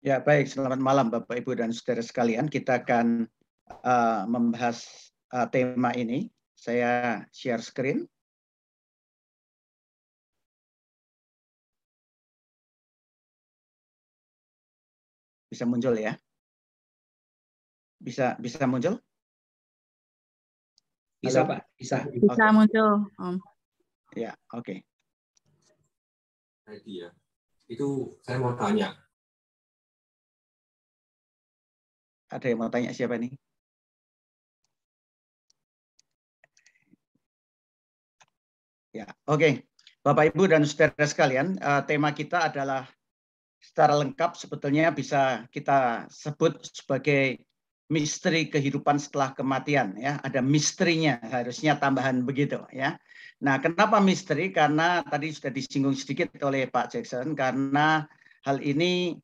Ya, baik. Selamat malam Bapak, Ibu, dan saudara sekalian. Kita akan membahas tema ini. Saya share screen. Bisa muncul ya? Bisa muncul? Bisa, Halo? Pak. Bisa. Bisa muncul, Om. Ya, oke. Tadi ya. Itu saya mau tanya. Ada yang mau tanya siapa nih? Ya, oke. Bapak, Ibu, dan saudara sekalian, tema kita adalah secara lengkap sebetulnya bisa kita sebut sebagai misteri kehidupan setelah kematian, ya. Ada misterinya, harusnya tambahan begitu, ya. Nah, kenapa misteri? Karena tadi sudah disinggung sedikit oleh Pak Jackson, karena hal ini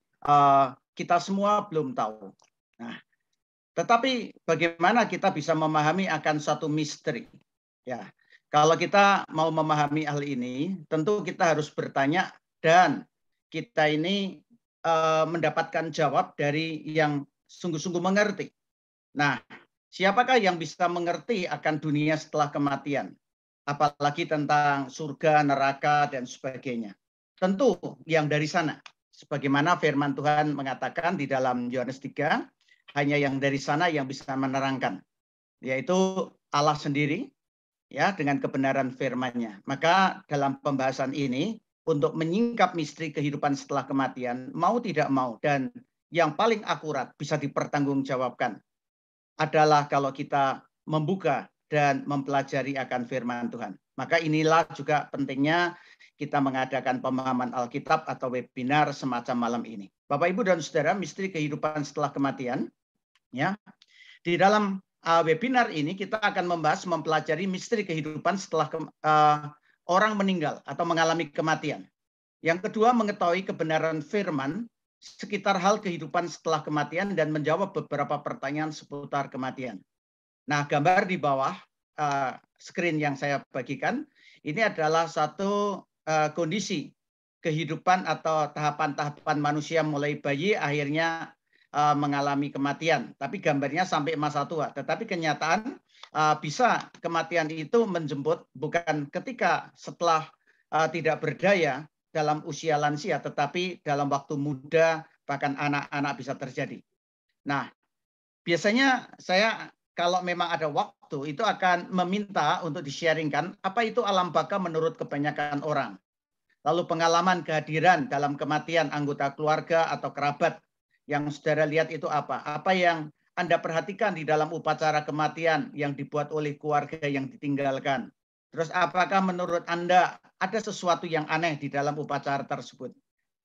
kita semua belum tahu. Nah, tetapi bagaimana kita bisa memahami akan suatu misteri? Ya, kalau kita mau memahami hal ini, tentu kita harus bertanya dan kita ini mendapatkan jawab dari yang sungguh-sungguh mengerti. Nah, siapakah yang bisa mengerti akan dunia setelah kematian? Apalagi tentang surga, neraka, dan sebagainya. Tentu yang dari sana. Sebagaimana firman Tuhan mengatakan di dalam Yohanes 3, hanya yang dari sana yang bisa menerangkan. Yaitu Allah sendiri, ya, dengan kebenaran firman-Nya. Maka dalam pembahasan ini, untuk menyingkap misteri kehidupan setelah kematian, mau tidak mau, dan yang paling akurat bisa dipertanggungjawabkan adalah kalau kita membuka dan mempelajari akan firman Tuhan. Maka inilah juga pentingnya kita mengadakan pemahaman Alkitab atau webinar semacam malam ini. Bapak, Ibu, dan Saudara, misteri kehidupan setelah kematian, ya. Di dalam webinar ini kita akan membahas mempelajari misteri kehidupan setelah orang meninggal atau mengalami kematian. Yang kedua, mengetahui kebenaran firman sekitar hal kehidupan setelah kematian dan menjawab beberapa pertanyaan seputar kematian. Nah, gambar di bawah screen yang saya bagikan, ini adalah satu kondisi kehidupan atau tahapan-tahapan manusia mulai bayi akhirnya mengalami kematian. Tapi gambarnya sampai masa tua. Tetapi kenyataan bisa kematian itu menjemput bukan ketika setelah tidak berdaya dalam usia lansia, tetapi dalam waktu muda, bahkan anak-anak bisa terjadi. Nah, biasanya saya kalau memang ada waktu, itu akan meminta untuk di-sharingkan apa itu alam baka menurut kebanyakan orang. Lalu pengalaman kehadiran dalam kematian anggota keluarga atau kerabat yang saudara lihat itu apa? Apa yang Anda perhatikan di dalam upacara kematian yang dibuat oleh keluarga yang ditinggalkan? Terus apakah menurut Anda ada sesuatu yang aneh di dalam upacara tersebut?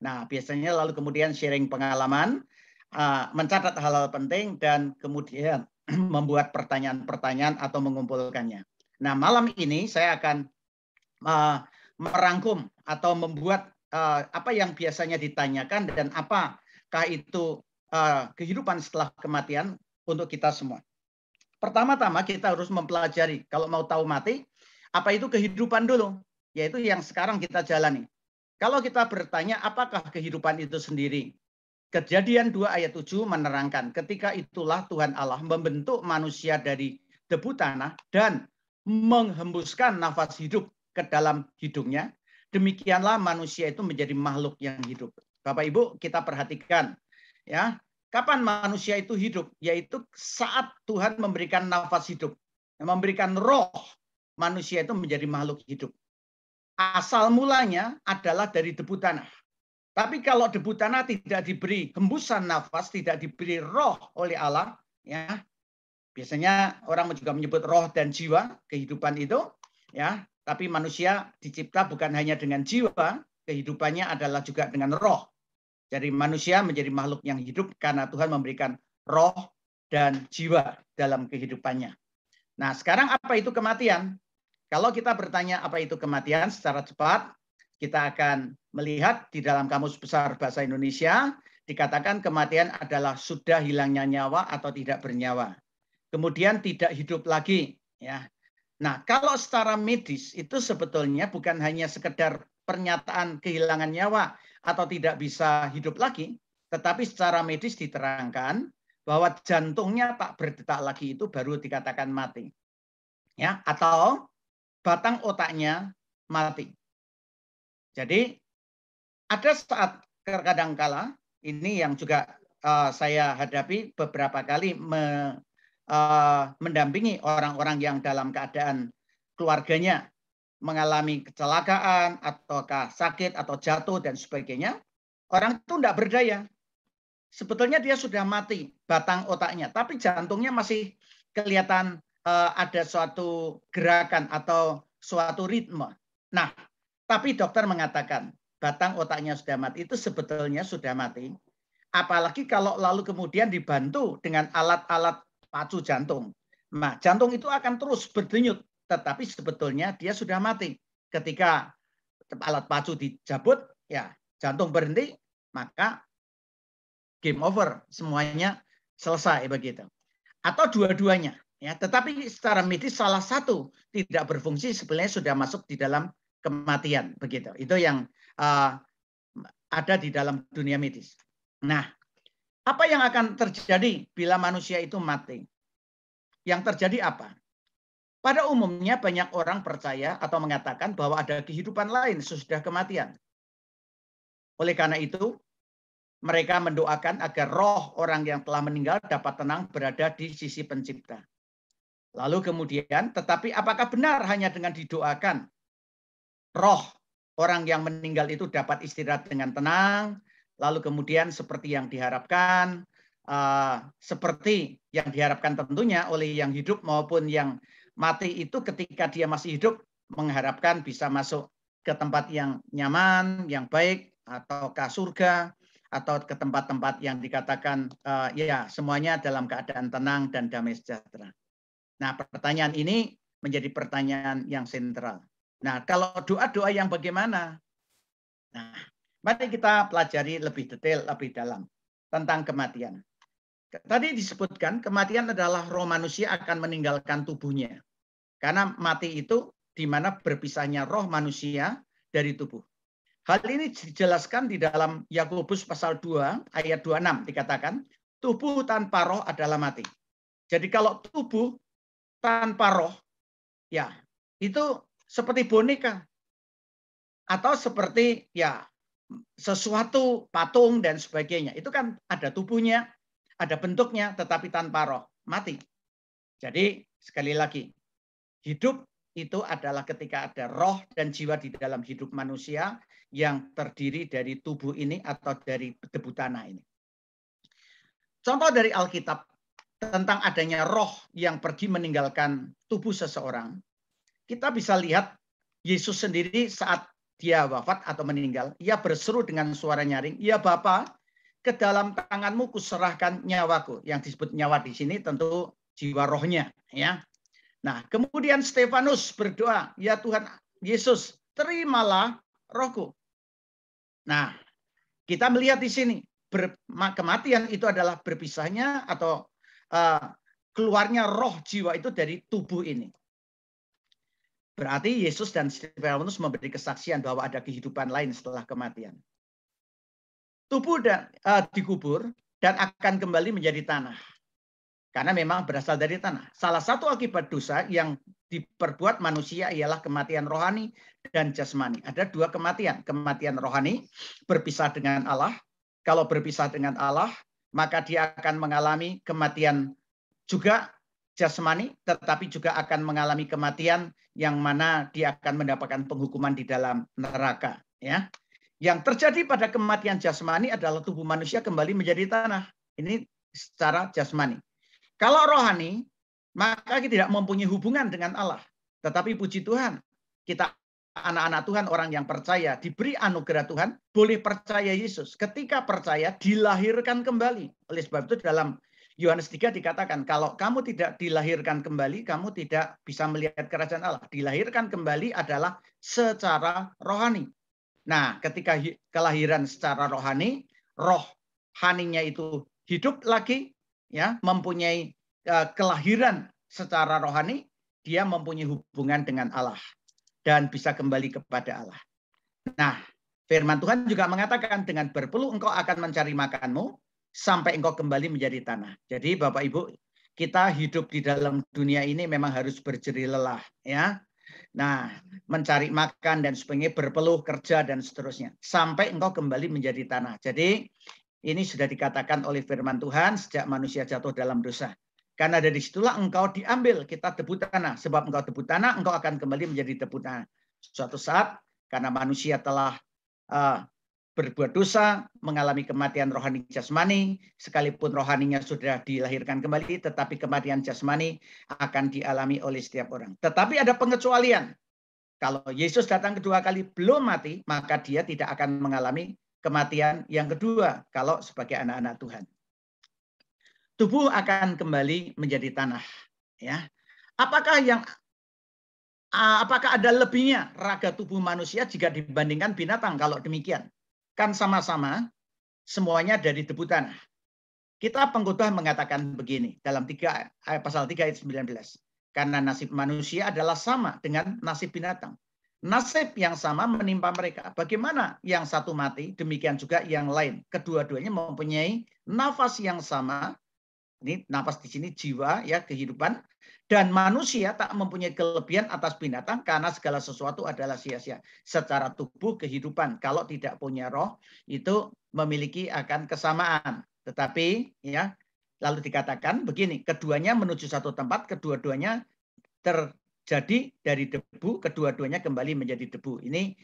Nah, biasanya lalu kemudian sharing pengalaman, mencatat hal-hal penting, dan kemudian membuat pertanyaan-pertanyaan atau mengumpulkannya. Nah, malam ini saya akan merangkum atau membuat apa yang biasanya ditanyakan dan apakah itu kehidupan setelah kematian untuk kita semua. Pertama-tama kita harus mempelajari, kalau mau tahu mati, apa itu kehidupan dulu, yaitu yang sekarang kita jalani. Kalau kita bertanya apakah kehidupan itu sendiri, Kejadian 2 ayat 7 menerangkan, ketika itulah Tuhan Allah membentuk manusia dari debu tanah dan menghembuskan nafas hidup ke dalam hidungnya. Demikianlah manusia itu menjadi makhluk yang hidup. Bapak Ibu, kita perhatikan, ya, kapan manusia itu hidup? Yaitu saat Tuhan memberikan nafas hidup, memberikan roh, manusia itu menjadi makhluk hidup. Asal mulanya adalah dari debu tanah. Tapi kalau debu tanah tidak diberi hembusan nafas, tidak diberi roh oleh Allah, ya, biasanya orang juga menyebut roh dan jiwa kehidupan itu, ya. Tapi manusia dicipta bukan hanya dengan jiwa, kehidupannya adalah juga dengan roh. Jadi manusia menjadi makhluk yang hidup karena Tuhan memberikan roh dan jiwa dalam kehidupannya. Nah, sekarang apa itu kematian? Kalau kita bertanya apa itu kematian secara cepat, kita akan melihat di dalam Kamus Besar Bahasa Indonesia dikatakan kematian adalah sudah hilangnya nyawa atau tidak bernyawa. Kemudian tidak hidup lagi, ya. Nah, kalau secara medis itu sebetulnya bukan hanya sekedar pernyataan kehilangan nyawa atau tidak bisa hidup lagi, tetapi secara medis diterangkan bahwa jantungnya tak berdetak lagi itu baru dikatakan mati. Ya, atau batang otaknya mati. Jadi ada saat kadangkala ini yang juga saya hadapi beberapa kali mendampingi orang-orang yang dalam keadaan keluarganya mengalami kecelakaan ataukah sakit atau jatuh dan sebagainya. Orang itu tidak berdaya. Sebetulnya dia sudah mati batang otaknya, tapi jantungnya masih kelihatan ada suatu gerakan atau suatu ritme. Nah, tapi dokter mengatakan batang otaknya sudah mati, itu sebetulnya sudah mati. Apalagi kalau lalu kemudian dibantu dengan alat-alat pacu jantung. Nah, jantung itu akan terus berdenyut, tetapi sebetulnya dia sudah mati. Ketika alat pacu dicabut, ya jantung berhenti, maka game over, semuanya selesai begitu. Atau dua-duanya, ya. Tetapi secara medis salah satu tidak berfungsi sebenarnya sudah masuk di dalam kematian begitu. Itu yang ada di dalam dunia medis. Nah, apa yang akan terjadi bila manusia itu mati? Yang terjadi apa? Pada umumnya banyak orang percaya atau mengatakan bahwa ada kehidupan lain sesudah kematian. Oleh karena itu, mereka mendoakan agar roh orang yang telah meninggal dapat tenang berada di sisi pencipta. Lalu kemudian, tetapi apakah benar hanya dengan didoakan roh orang yang meninggal itu dapat istirahat dengan tenang, lalu kemudian seperti yang diharapkan, seperti yang diharapkan tentunya oleh yang hidup maupun yang mati itu ketika dia masih hidup mengharapkan bisa masuk ke tempat yang nyaman, yang baik, atau ke surga, atau ke tempat-tempat yang dikatakan ya semuanya dalam keadaan tenang dan damai sejahtera. Nah, pertanyaan ini menjadi pertanyaan yang sentral. Nah, kalau doa-doa yang bagaimana? Nah, mari kita pelajari lebih detail, lebih dalam tentang kematian. Tadi disebutkan kematian adalah roh manusia akan meninggalkan tubuhnya. Karena mati itu di mana berpisahnya roh manusia dari tubuh. Hal ini dijelaskan di dalam Yakobus pasal 2 ayat 26 dikatakan tubuh tanpa roh adalah mati. Jadi kalau tubuh tanpa roh ya itu seperti boneka atau seperti ya sesuatu patung dan sebagainya. Itu kan ada tubuhnya, ada bentuknya tetapi tanpa roh, mati. Jadi sekali lagi hidup itu adalah ketika ada roh dan jiwa di dalam hidup manusia yang terdiri dari tubuh ini atau dari debu tanah ini. Contoh dari Alkitab tentang adanya roh yang pergi meninggalkan tubuh seseorang. Kita bisa lihat Yesus sendiri saat dia wafat atau meninggal, ia berseru dengan suara nyaring, "Ya Bapa, ke dalam tanganmu kuserahkan nyawaku." Yang disebut nyawa di sini tentu jiwa rohnya, ya. Nah, kemudian Stefanus berdoa, "Ya Tuhan Yesus, terimalah rohku." Nah, kita melihat di sini kematian itu adalah berpisahnya atau keluarnya roh jiwa itu dari tubuh ini. Berarti Yesus dan Stefanus memberi kesaksian bahwa ada kehidupan lain setelah kematian. Tubuh dikubur dan akan kembali menjadi tanah. Karena memang berasal dari tanah. Salah satu akibat dosa yang diperbuat manusia ialah kematian rohani dan jasmani. Ada dua kematian. Kematian rohani berpisah dengan Allah. Kalau berpisah dengan Allah, maka dia akan mengalami kematian juga jasmani, tetapi juga akan mengalami kematian yang mana dia akan mendapatkan penghukuman di dalam neraka. Ya, yang terjadi pada kematian jasmani adalah tubuh manusia kembali menjadi tanah. Ini secara jasmani. Kalau rohani, maka kita tidak mempunyai hubungan dengan Allah. Tetapi puji Tuhan, kita anak-anak Tuhan, orang yang percaya, diberi anugerah Tuhan, boleh percaya Yesus. Ketika percaya, dilahirkan kembali. Oleh sebab itu dalam Yohanes 3 dikatakan, kalau kamu tidak dilahirkan kembali, kamu tidak bisa melihat kerajaan Allah. Dilahirkan kembali adalah secara rohani. Nah, ketika kelahiran secara rohani, rohaninya itu hidup lagi, ya, mempunyai kelahiran secara rohani, dia mempunyai hubungan dengan Allah dan bisa kembali kepada Allah. Nah, Firman Tuhan juga mengatakan dengan berpeluh engkau akan mencari makanmu sampai engkau kembali menjadi tanah. Jadi Bapak Ibu, kita hidup di dalam dunia ini memang harus berjerih lelah, ya. Nah, mencari makan dan sebagainya, berpeluh, kerja dan seterusnya sampai engkau kembali menjadi tanah. Jadi ini sudah dikatakan oleh firman Tuhan sejak manusia jatuh dalam dosa. Karena dari situlah engkau diambil, kita debu tanah. Sebab engkau debu tanah, engkau akan kembali menjadi debu tanah. Suatu saat karena manusia telah berbuat dosa, mengalami kematian rohani jasmani, sekalipun rohaninya sudah dilahirkan kembali, tetapi kematian jasmani akan dialami oleh setiap orang. Tetapi ada pengecualian. Kalau Yesus datang kedua kali belum mati, maka dia tidak akan mengalami kematian yang kedua kalau sebagai anak-anak Tuhan. Tubuh akan kembali menjadi tanah. Ya, apakah ada lebihnya raga tubuh manusia jika dibandingkan binatang? Kalau demikian, kan sama-sama semuanya dari debu tanah. Kita pengkhotbah mengatakan begini dalam pasal 3 ayat 19. Karena nasib manusia adalah sama dengan nasib binatang. Nasib yang sama menimpa mereka. Bagaimana yang satu mati, demikian juga yang lain. Kedua-duanya mempunyai nafas yang sama. Ini nafas di sini jiwa, ya, kehidupan. Dan manusia tak mempunyai kelebihan atas binatang karena segala sesuatu adalah sia-sia. Secara tubuh kehidupan, kalau tidak punya roh, itu memiliki akan kesamaan. Tetapi ya, lalu dikatakan begini, keduanya menuju satu tempat, kedua-duanya terjadi dari debu, kedua-duanya kembali menjadi debu. Ini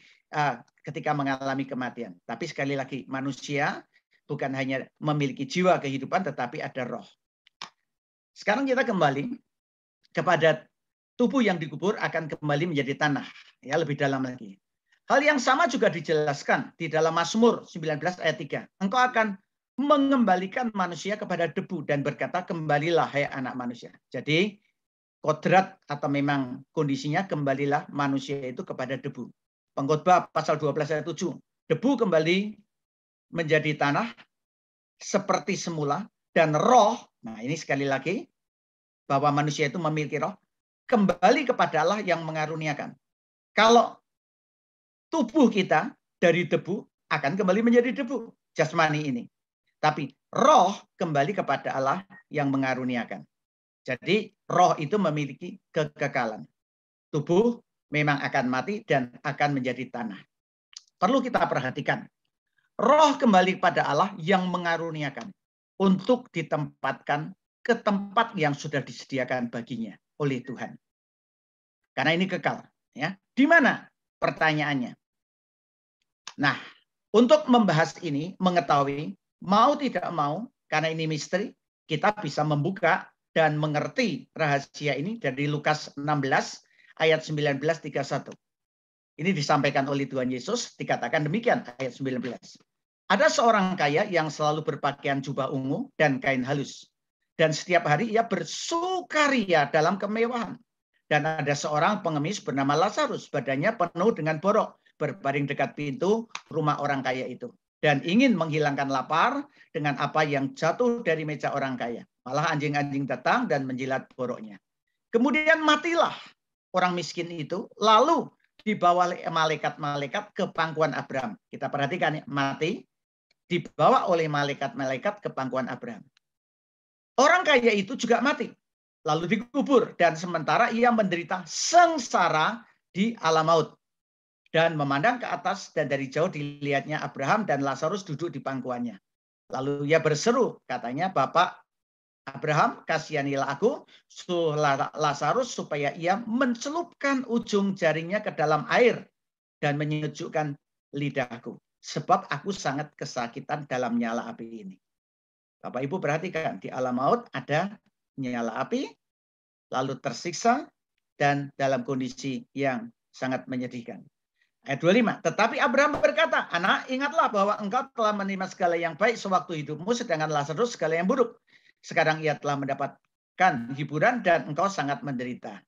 ketika mengalami kematian. Tapi sekali lagi, manusia bukan hanya memiliki jiwa kehidupan, tetapi ada roh. Sekarang kita kembali kepada tubuh yang dikubur akan kembali menjadi tanah. Ya, lebih dalam lagi. Hal yang sama juga dijelaskan di dalam Mazmur 19 ayat 3. Engkau akan mengembalikan manusia kepada debu dan berkata, kembalilah hai anak manusia. Jadi kodrat atau memang kondisinya kembalilah manusia itu kepada debu. Pengkhotbah pasal 12 ayat 7. Debu kembali menjadi tanah seperti semula dan roh. Nah, ini sekali lagi bahwa manusia itu memiliki roh, kembali kepada Allah yang mengaruniakan. Kalau tubuh kita dari debu akan kembali menjadi debu, jasmani ini. Tapi roh kembali kepada Allah yang mengaruniakan. Jadi roh itu memiliki kekekalan. Tubuh memang akan mati dan akan menjadi tanah. Perlu kita perhatikan. Roh kembali kepada Allah yang mengaruniakan untuk ditempatkan ke tempat yang sudah disediakan baginya oleh Tuhan. Karena ini kekal. Ya. Di mana pertanyaannya? Nah, untuk membahas ini, mengetahui, mau tidak mau, karena ini misteri, kita bisa membuka dan mengerti rahasia ini dari Lukas 16 ayat 19-31. Ini disampaikan oleh Tuhan Yesus, dikatakan demikian ayat 19. Ada seorang kaya yang selalu berpakaian jubah ungu dan kain halus. Dan setiap hari ia bersukaria dalam kemewahan. Dan ada seorang pengemis bernama Lazarus, badannya penuh dengan borok, berbaring dekat pintu rumah orang kaya itu. Dan ingin menghilangkan lapar dengan apa yang jatuh dari meja orang kaya. Malah anjing-anjing datang dan menjilat boroknya. Kemudian matilah orang miskin itu, lalu dibawa malaikat-malaikat ke pangkuan Abraham. Kita perhatikan ya, mati, dibawa oleh malaikat-malaikat ke pangkuan Abraham. Orang kaya itu juga mati, lalu dikubur, dan sementara ia menderita sengsara di alam maut. Dan memandang ke atas, dan dari jauh dilihatnya Abraham dan Lazarus duduk di pangkuannya. Lalu ia berseru, katanya, Bapak Abraham, kasihanilah aku, Lazarus, supaya ia mencelupkan ujung jaringnya ke dalam air dan menyejukkan lidahku. Sebab aku sangat kesakitan dalam nyala api ini. Bapak Ibu perhatikan, di alam maut ada nyala api, lalu tersiksa, dan dalam kondisi yang sangat menyedihkan. Ayat 25, tetapi Abraham berkata, anak, ingatlah bahwa engkau telah menerima segala yang baik sewaktu hidupmu, sedangkan Lazarus segala yang buruk. Sekarang ia telah mendapatkan hiburan dan engkau sangat menderita.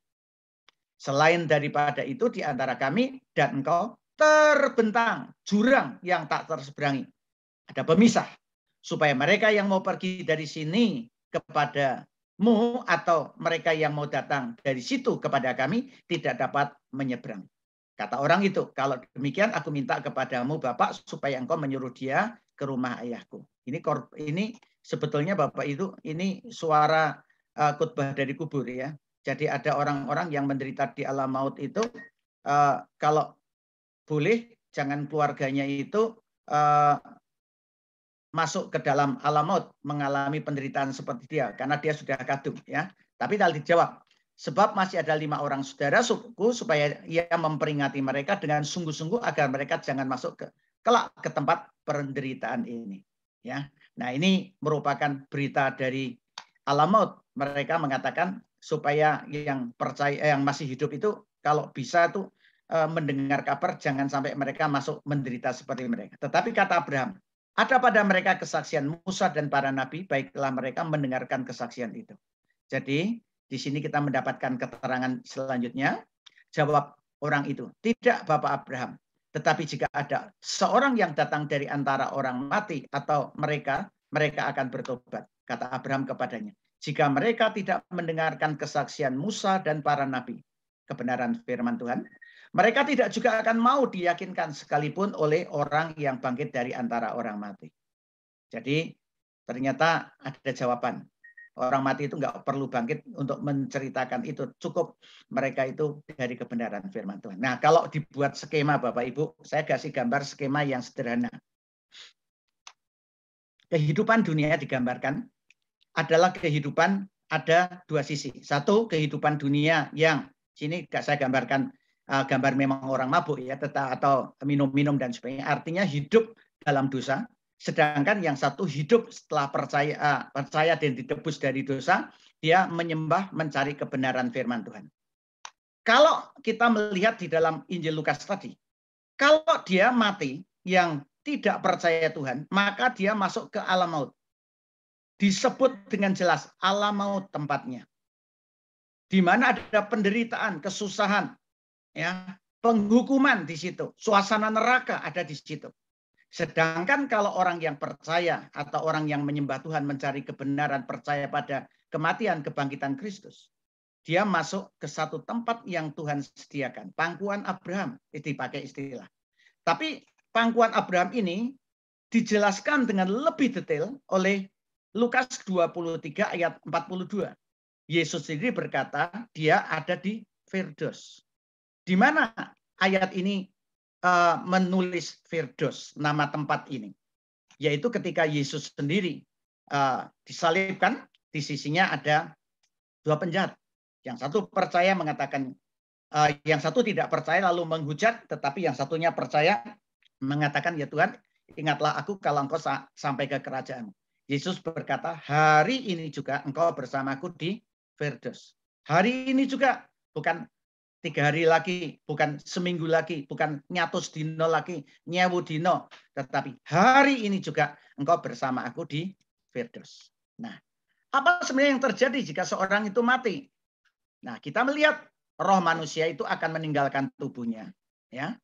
Selain daripada itu, di antara kami dan engkau terbentang jurang yang tak terseberangi. Ada pemisah. Supaya mereka yang mau pergi dari sini kepadamu atau mereka yang mau datang dari situ kepada kami tidak dapat menyeberang. Kata orang itu, kalau demikian aku minta kepadamu Bapak supaya engkau menyuruh dia ke rumah ayahku. Ini sebetulnya Bapak itu ini suara khotbah dari kubur ya. Jadi ada orang-orang yang menderita di alam maut itu kalau boleh jangan keluarganya itu masuk ke dalam alam maut mengalami penderitaan seperti dia karena dia sudah kadung ya. Tapi kalau dijawab, sebab masih ada 5 orang saudara suku supaya ia memperingati mereka dengan sungguh-sungguh agar mereka jangan masuk kelak ke tempat penderitaan ini ya. Nah, ini merupakan berita dari alam maut. Mereka mengatakan supaya yang percaya yang masih hidup itu kalau bisa tuh mendengar kabar jangan sampai mereka masuk menderita seperti mereka. Tetapi kata Abraham, ada pada mereka kesaksian Musa dan para nabi, baiklah mereka mendengarkan kesaksian itu. Jadi di sini kita mendapatkan keterangan selanjutnya. Jawab orang itu, tidak Bapak Abraham. Tetapi jika ada seorang yang datang dari antara orang mati atau mereka akan bertobat. Kata Abraham kepadanya, jika mereka tidak mendengarkan kesaksian Musa dan para nabi, kebenaran firman Tuhan, mereka tidak juga akan mau diyakinkan sekalipun oleh orang yang bangkit dari antara orang mati. Jadi ternyata ada jawaban. Orang mati itu nggak perlu bangkit untuk menceritakan itu. Cukup mereka itu dari kebenaran firman Tuhan. Nah, kalau dibuat skema Bapak Ibu, saya kasih gambar skema yang sederhana. Kehidupan dunia digambarkan adalah kehidupan ada 2 sisi. Satu, kehidupan dunia yang sini saya gambarkan gambar memang orang mabuk ya, atau minum-minum dan sebagainya. Artinya hidup dalam dosa. Sedangkan yang satu hidup setelah percaya dan ditebus dari dosa, dia menyembah, mencari kebenaran firman Tuhan. Kalau kita melihat di dalam Injil Lukas tadi, kalau dia mati yang tidak percaya Tuhan, maka dia masuk ke alam maut. Disebut dengan jelas alam maut tempatnya. Di mana ada penderitaan, kesusahan, ya, penghukuman di situ, suasana neraka ada di situ. Sedangkan kalau orang yang percaya atau orang yang menyembah Tuhan, mencari kebenaran, percaya pada kematian, kebangkitan Kristus, dia masuk ke satu tempat yang Tuhan sediakan. Pangkuan Abraham, itu dipakai istilah. Tapi pangkuan Abraham ini dijelaskan dengan lebih detail oleh Lukas 23 ayat 42. Yesus sendiri berkata, dia ada di Firdaus. Di mana ayat ini menulis Firdaus, nama tempat ini, yaitu ketika Yesus sendiri disalibkan, di sisinya ada 2 penjahat. Yang satu percaya mengatakan, yang satu tidak percaya lalu menghujat, tetapi yang satunya percaya mengatakan, ya Tuhan, ingatlah aku kalau engkau sampai ke kerajaan. Yesus berkata, hari ini juga engkau bersamaku di Firdaus. Hari ini juga, bukan 3 hari lagi, bukan seminggu lagi, bukan nyatus dino lagi, nyewu dino, tetapi hari ini juga engkau bersama aku di Firdaus. Nah, apa sebenarnya yang terjadi jika seorang itu mati? Nah, kita melihat roh manusia itu akan meninggalkan tubuhnya. Ya,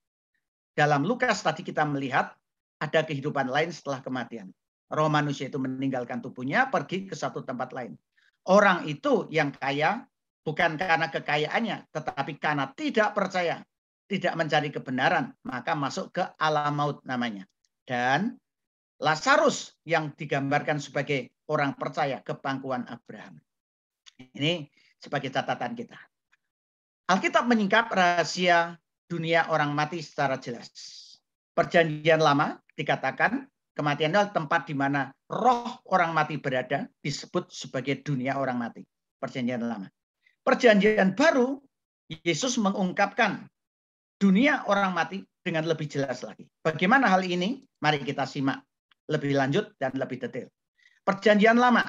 dalam Lukas tadi kita melihat ada kehidupan lain setelah kematian. Roh manusia itu meninggalkan tubuhnya, pergi ke satu tempat lain. Orang itu yang kaya, bukan karena kekayaannya, tetapi karena tidak percaya, tidak mencari kebenaran, maka masuk ke alam maut namanya. Dan Lazarus yang digambarkan sebagai orang percaya ke pangkuan Abraham. Ini sebagai catatan kita. Alkitab menyingkap rahasia dunia orang mati secara jelas. Perjanjian lama dikatakan kematian adalah tempat di mana roh orang mati berada, disebut sebagai dunia orang mati. Perjanjian lama. Perjanjian baru, Yesus mengungkapkan dunia orang mati dengan lebih jelas lagi. Bagaimana hal ini? Mari kita simak lebih lanjut dan lebih detail. Perjanjian lama.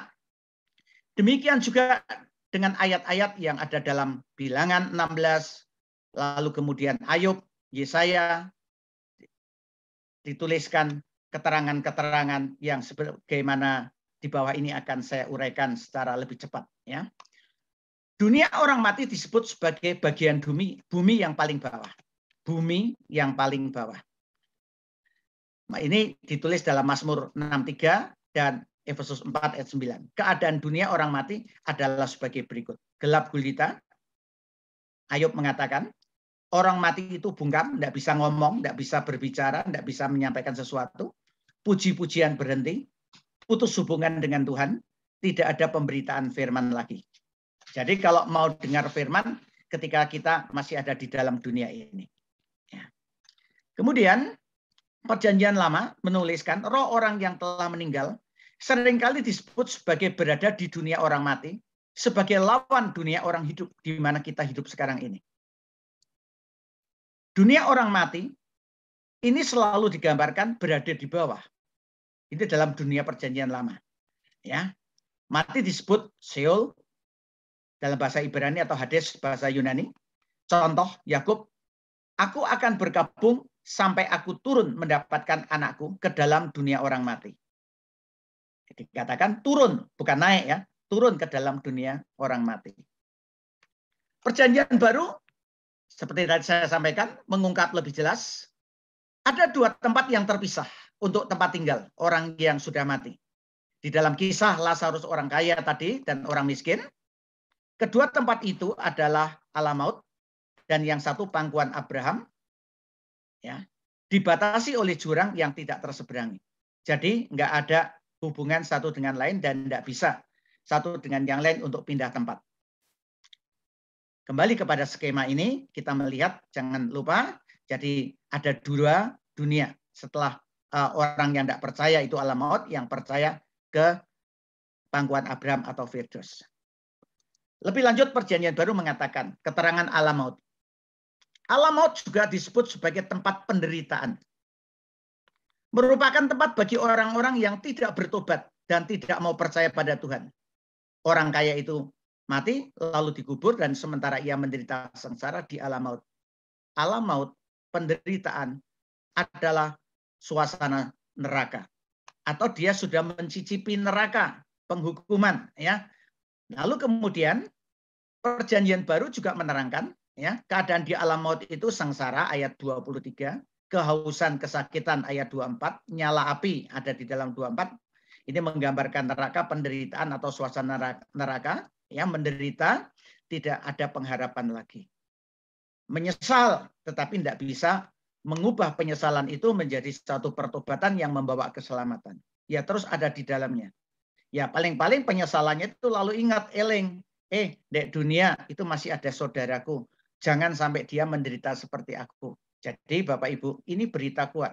Demikian juga dengan ayat-ayat yang ada dalam Bilangan 16, lalu kemudian Ayub, Yesaya, dituliskan keterangan-keterangan yang sebagaimana di bawah ini akan saya uraikan secara lebih cepat. Ya. Dunia orang mati disebut sebagai bagian bumi yang paling bawah. Bumi yang paling bawah. Nah, ini ditulis dalam Mazmur 63 dan Efesus 4 ayat 9. Keadaan dunia orang mati adalah sebagai berikut. Gelap gulita. Ayub mengatakan, Orang mati itu bungkam, tidak bisa ngomong, tidak bisa berbicara, tidak bisa menyampaikan sesuatu. Puji-pujian berhenti, putus hubungan dengan Tuhan, tidak ada pemberitaan firman lagi. Jadi kalau mau dengar firman, ketika kita masih ada di dalam dunia ini. Ya. Kemudian, Perjanjian Lama menuliskan roh orang yang telah meninggal seringkali disebut sebagai berada di dunia orang mati, sebagai lawan dunia orang hidup, di mana kita hidup sekarang ini. Dunia orang mati ini selalu digambarkan berada di bawah. Ini dalam dunia Perjanjian Lama. Ya, mati disebut Sheol dalam bahasa Ibrani atau Hades bahasa Yunani. Contoh Yakub, aku akan berkabung sampai aku turun mendapatkan anakku ke dalam dunia orang mati. Dikatakan turun, bukan naik ya, turun ke dalam dunia orang mati. Perjanjian Baru, seperti tadi saya sampaikan, mengungkap lebih jelas, ada dua tempat yang terpisah untuk tempat tinggal orang yang sudah mati. Di dalam kisah Lazarus orang kaya tadi dan orang miskin, kedua tempat itu adalah alam maut dan yang satu pangkuan Abraham, ya, dibatasi oleh jurang yang tidak terseberangi. Jadi nggak ada hubungan satu dengan lain dan tidak bisa satu dengan yang lain untuk pindah tempat. Kembali kepada skema ini, kita melihat, jangan lupa, jadi ada dua dunia. Setelah orang yang tidak percaya itu alam maut, yang percaya ke pangkuan Abraham atau Firdaus. Lebih lanjut, Perjanjian Baru mengatakan keterangan alam maut. Alam maut juga disebut sebagai tempat penderitaan. Merupakan tempat bagi orang-orang yang tidak bertobat dan tidak mau percaya pada Tuhan. Orang kaya itu mati, lalu dikubur, dan sementara ia menderita sengsara di alam maut. Alam maut, penderitaan, adalah suasana neraka. Atau dia sudah mencicipi neraka, penghukuman. Ya. Lalu kemudian, Perjanjian Baru juga menerangkan, ya, keadaan di alam maut itu sengsara, ayat 23, kehausan, kesakitan, ayat 24, nyala api, ada di dalam 24. Ini menggambarkan neraka, penderitaan atau suasana neraka. Ya, menderita, tidak ada pengharapan lagi. Menyesal, tetapi tidak bisa mengubah penyesalan itu menjadi satu pertobatan yang membawa keselamatan. Ya, terus ada di dalamnya. Ya, paling-paling penyesalannya itu lalu ingat, eling, di dunia itu masih ada saudaraku. Jangan sampai dia menderita seperti aku. Jadi Bapak Ibu, ini berita kuat.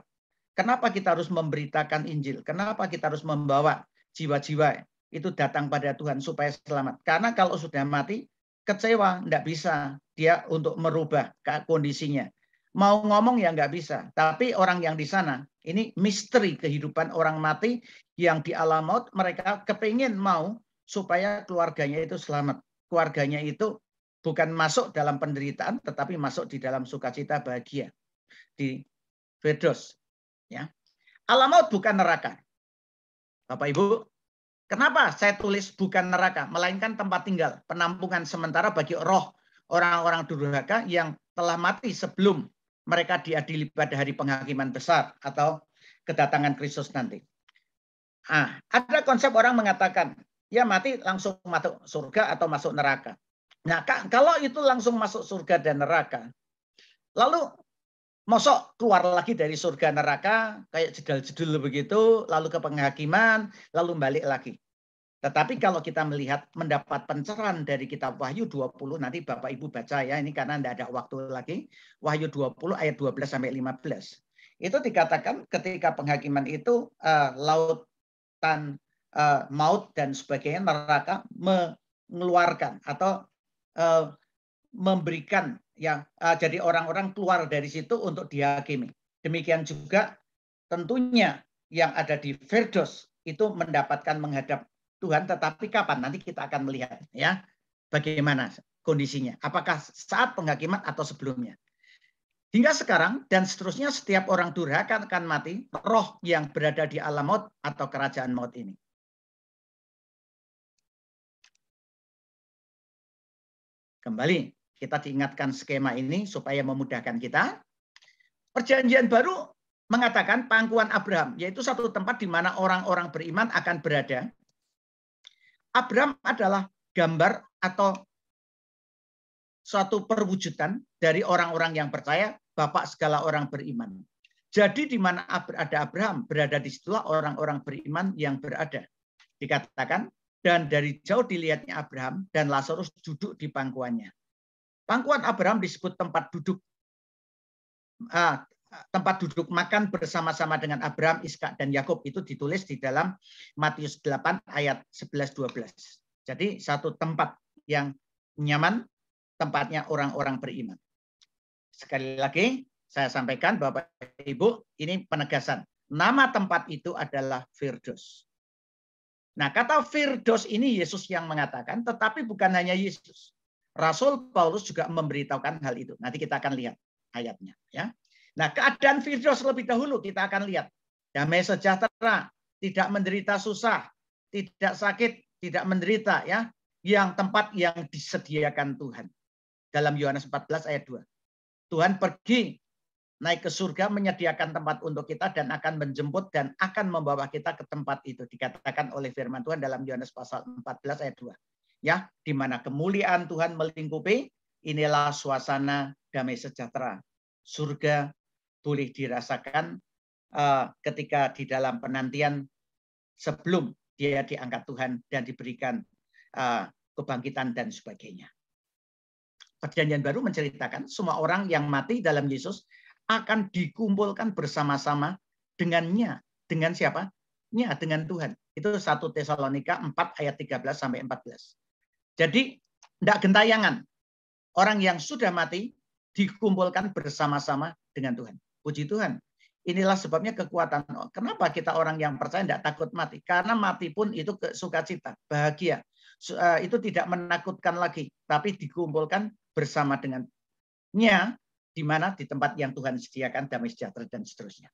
Kenapa kita harus memberitakan Injil? Kenapa kita harus membawa jiwa-jiwa itu datang pada Tuhan supaya selamat? Karena kalau sudah mati, kecewa, tidak bisa dia untuk merubah kondisinya. Mau ngomong ya nggak bisa. Tapi orang yang di sana, ini misteri kehidupan orang mati yang di alam maut, mereka kepingin mau supaya keluarganya itu selamat. Keluarganya itu bukan masuk dalam penderitaan, tetapi masuk di dalam sukacita bahagia. Di Firdaus. Ya. Alam maut bukan neraka. Bapak Ibu, kenapa saya tulis bukan neraka, melainkan tempat tinggal, penampungan sementara bagi roh orang-orang durhaka yang telah mati sebelum mereka diadili pada hari penghakiman besar atau kedatangan Kristus nanti. Ada konsep orang mengatakan, ya mati langsung masuk surga atau masuk neraka. Nah, kalau itu langsung masuk surga dan neraka, lalu mosok keluar lagi dari surga neraka, kayak jedul-jedul begitu, lalu ke penghakiman, lalu balik lagi. Tetapi kalau kita melihat mendapat pencerahan dari kitab Wahyu 20, nanti Bapak Ibu baca ya, ini karena tidak ada waktu lagi. Wahyu 20 ayat 12-15. Itu dikatakan ketika penghakiman itu lautan maut dan sebagainya, neraka mengeluarkan atau memberikan yang jadi orang-orang keluar dari situ untuk dihakimi. Demikian juga tentunya yang ada di Firdaus itu mendapatkan menghadap Tuhan, tetapi kapan? Nanti kita akan melihat ya bagaimana kondisinya. Apakah saat penghakiman atau sebelumnya? Hingga sekarang dan seterusnya setiap orang durhaka akan mati, roh yang berada di alam maut atau kerajaan maut ini. Kembali kita diingatkan skema ini supaya memudahkan kita. Perjanjian Baru mengatakan pangkuan Abraham, yaitu satu tempat di mana orang-orang beriman akan berada. Abraham adalah gambar atau suatu perwujudan dari orang-orang yang percaya, bapak segala orang beriman. Jadi di mana ada Abraham, berada di situlah orang-orang beriman yang berada. Dikatakan, dan dari jauh dilihatnya Abraham dan Lazarus duduk di pangkuannya. Pangkuan Abraham disebut tempat duduk makan bersama-sama dengan Abraham, Ishak dan Yakub. Itu ditulis di dalam Matius 8 ayat 11-12. Jadi satu tempat yang nyaman, tempatnya orang-orang beriman. Sekali lagi saya sampaikan Bapak Ibu, ini penegasan. Nama tempat itu adalah Firdaus. Nah, kata Firdaus ini Yesus yang mengatakan, tetapi bukan hanya Yesus. Rasul Paulus juga memberitahukan hal itu. Nanti kita akan lihat ayatnya. Ya. Nah, keadaan Firdaus lebih dahulu kita akan lihat. Damai sejahtera, tidak menderita susah, tidak sakit, tidak menderita. Ya, yang tempat yang disediakan Tuhan. Dalam Yohanes 14 ayat 2. Tuhan pergi naik ke surga, menyediakan tempat untuk kita dan akan menjemput dan akan membawa kita ke tempat itu. Dikatakan oleh firman Tuhan dalam Yohanes pasal 14 ayat 2. Ya, di mana kemuliaan Tuhan melingkupi, inilah suasana damai sejahtera. Surga boleh dirasakan ketika di dalam penantian sebelum dia diangkat Tuhan dan diberikan kebangkitan dan sebagainya. Perjanjian Baru menceritakan semua orang yang mati dalam Yesus akan dikumpulkan bersama-sama dengannya. Dengan siapa? Ya, dengan Tuhan. Itu 1 Tesalonika 4 ayat 13-14. Jadi, tidak gentayangan. Orang yang sudah mati dikumpulkan bersama-sama dengan Tuhan. Puji Tuhan. Inilah sebabnya kekuatan. Kenapa kita orang yang percaya tidak takut mati? Karena mati pun itu sukacita, bahagia. Itu tidak menakutkan lagi, tapi dikumpulkan bersama dengannya, di mana di tempat yang Tuhan sediakan damai sejahtera dan seterusnya.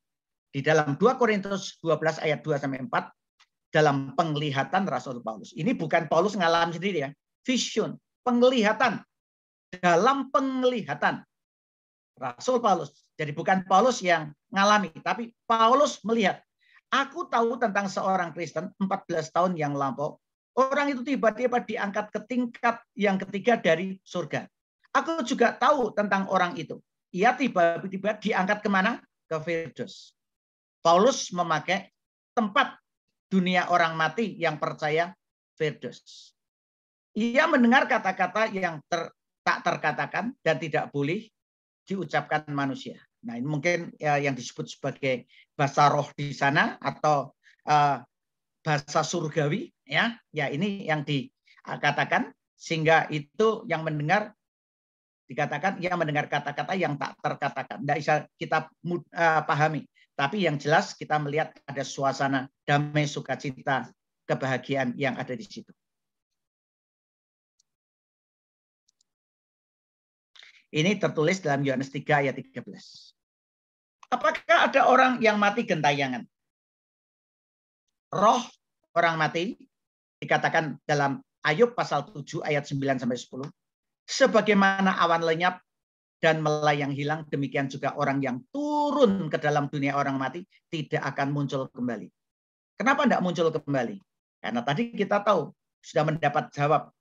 Di dalam 2 Korintus 12 ayat 2-4 dalam penglihatan Rasul Paulus. Ini bukan Paulus ngalamin sendiri ya. Vision, penglihatan. Dalam penglihatan Rasul Paulus. Jadi bukan Paulus yang ngalami, tapi Paulus melihat. Aku tahu tentang seorang Kristen 14 tahun yang lampau. Orang itu tiba-tiba diangkat ke tingkat yang ketiga dari surga. Aku juga tahu tentang orang itu. Ia tiba-tiba diangkat kemana? Ke Firdaus. Paulus memakai tempat dunia orang mati yang percaya Firdaus. Ia mendengar kata-kata yang tak terkatakan dan tidak boleh diucapkan manusia. Nah, ini mungkin yang disebut sebagai bahasa roh di sana atau bahasa surgawi, ya. Ya, ini yang dikatakan sehingga itu yang mendengar dikatakan ia mendengar kata-kata yang tak terkatakan. Tidak bisa kita pahami. Tapi yang jelas kita melihat ada suasana damai, sukacita, kebahagiaan yang ada di situ. Ini tertulis dalam Yohanes 3 ayat 13. Apakah ada orang yang mati gentayangan? Roh orang mati dikatakan dalam Ayub pasal 7 ayat 9-10. Sebagaimana awan lenyap dan melayang hilang, demikian juga orang yang turun ke dalam dunia orang mati tidak akan muncul kembali. Kenapa tidak muncul kembali? Karena tadi kita tahu, sudah mendapat jawab.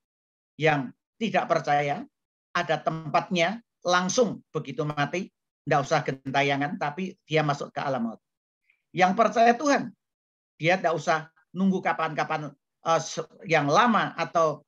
Yang tidak percaya, ada tempatnya langsung begitu mati, tidak usah gentayangan, tapi dia masuk ke alam maut. Yang percaya Tuhan, dia tidak usah nunggu kapan-kapan yang lama atau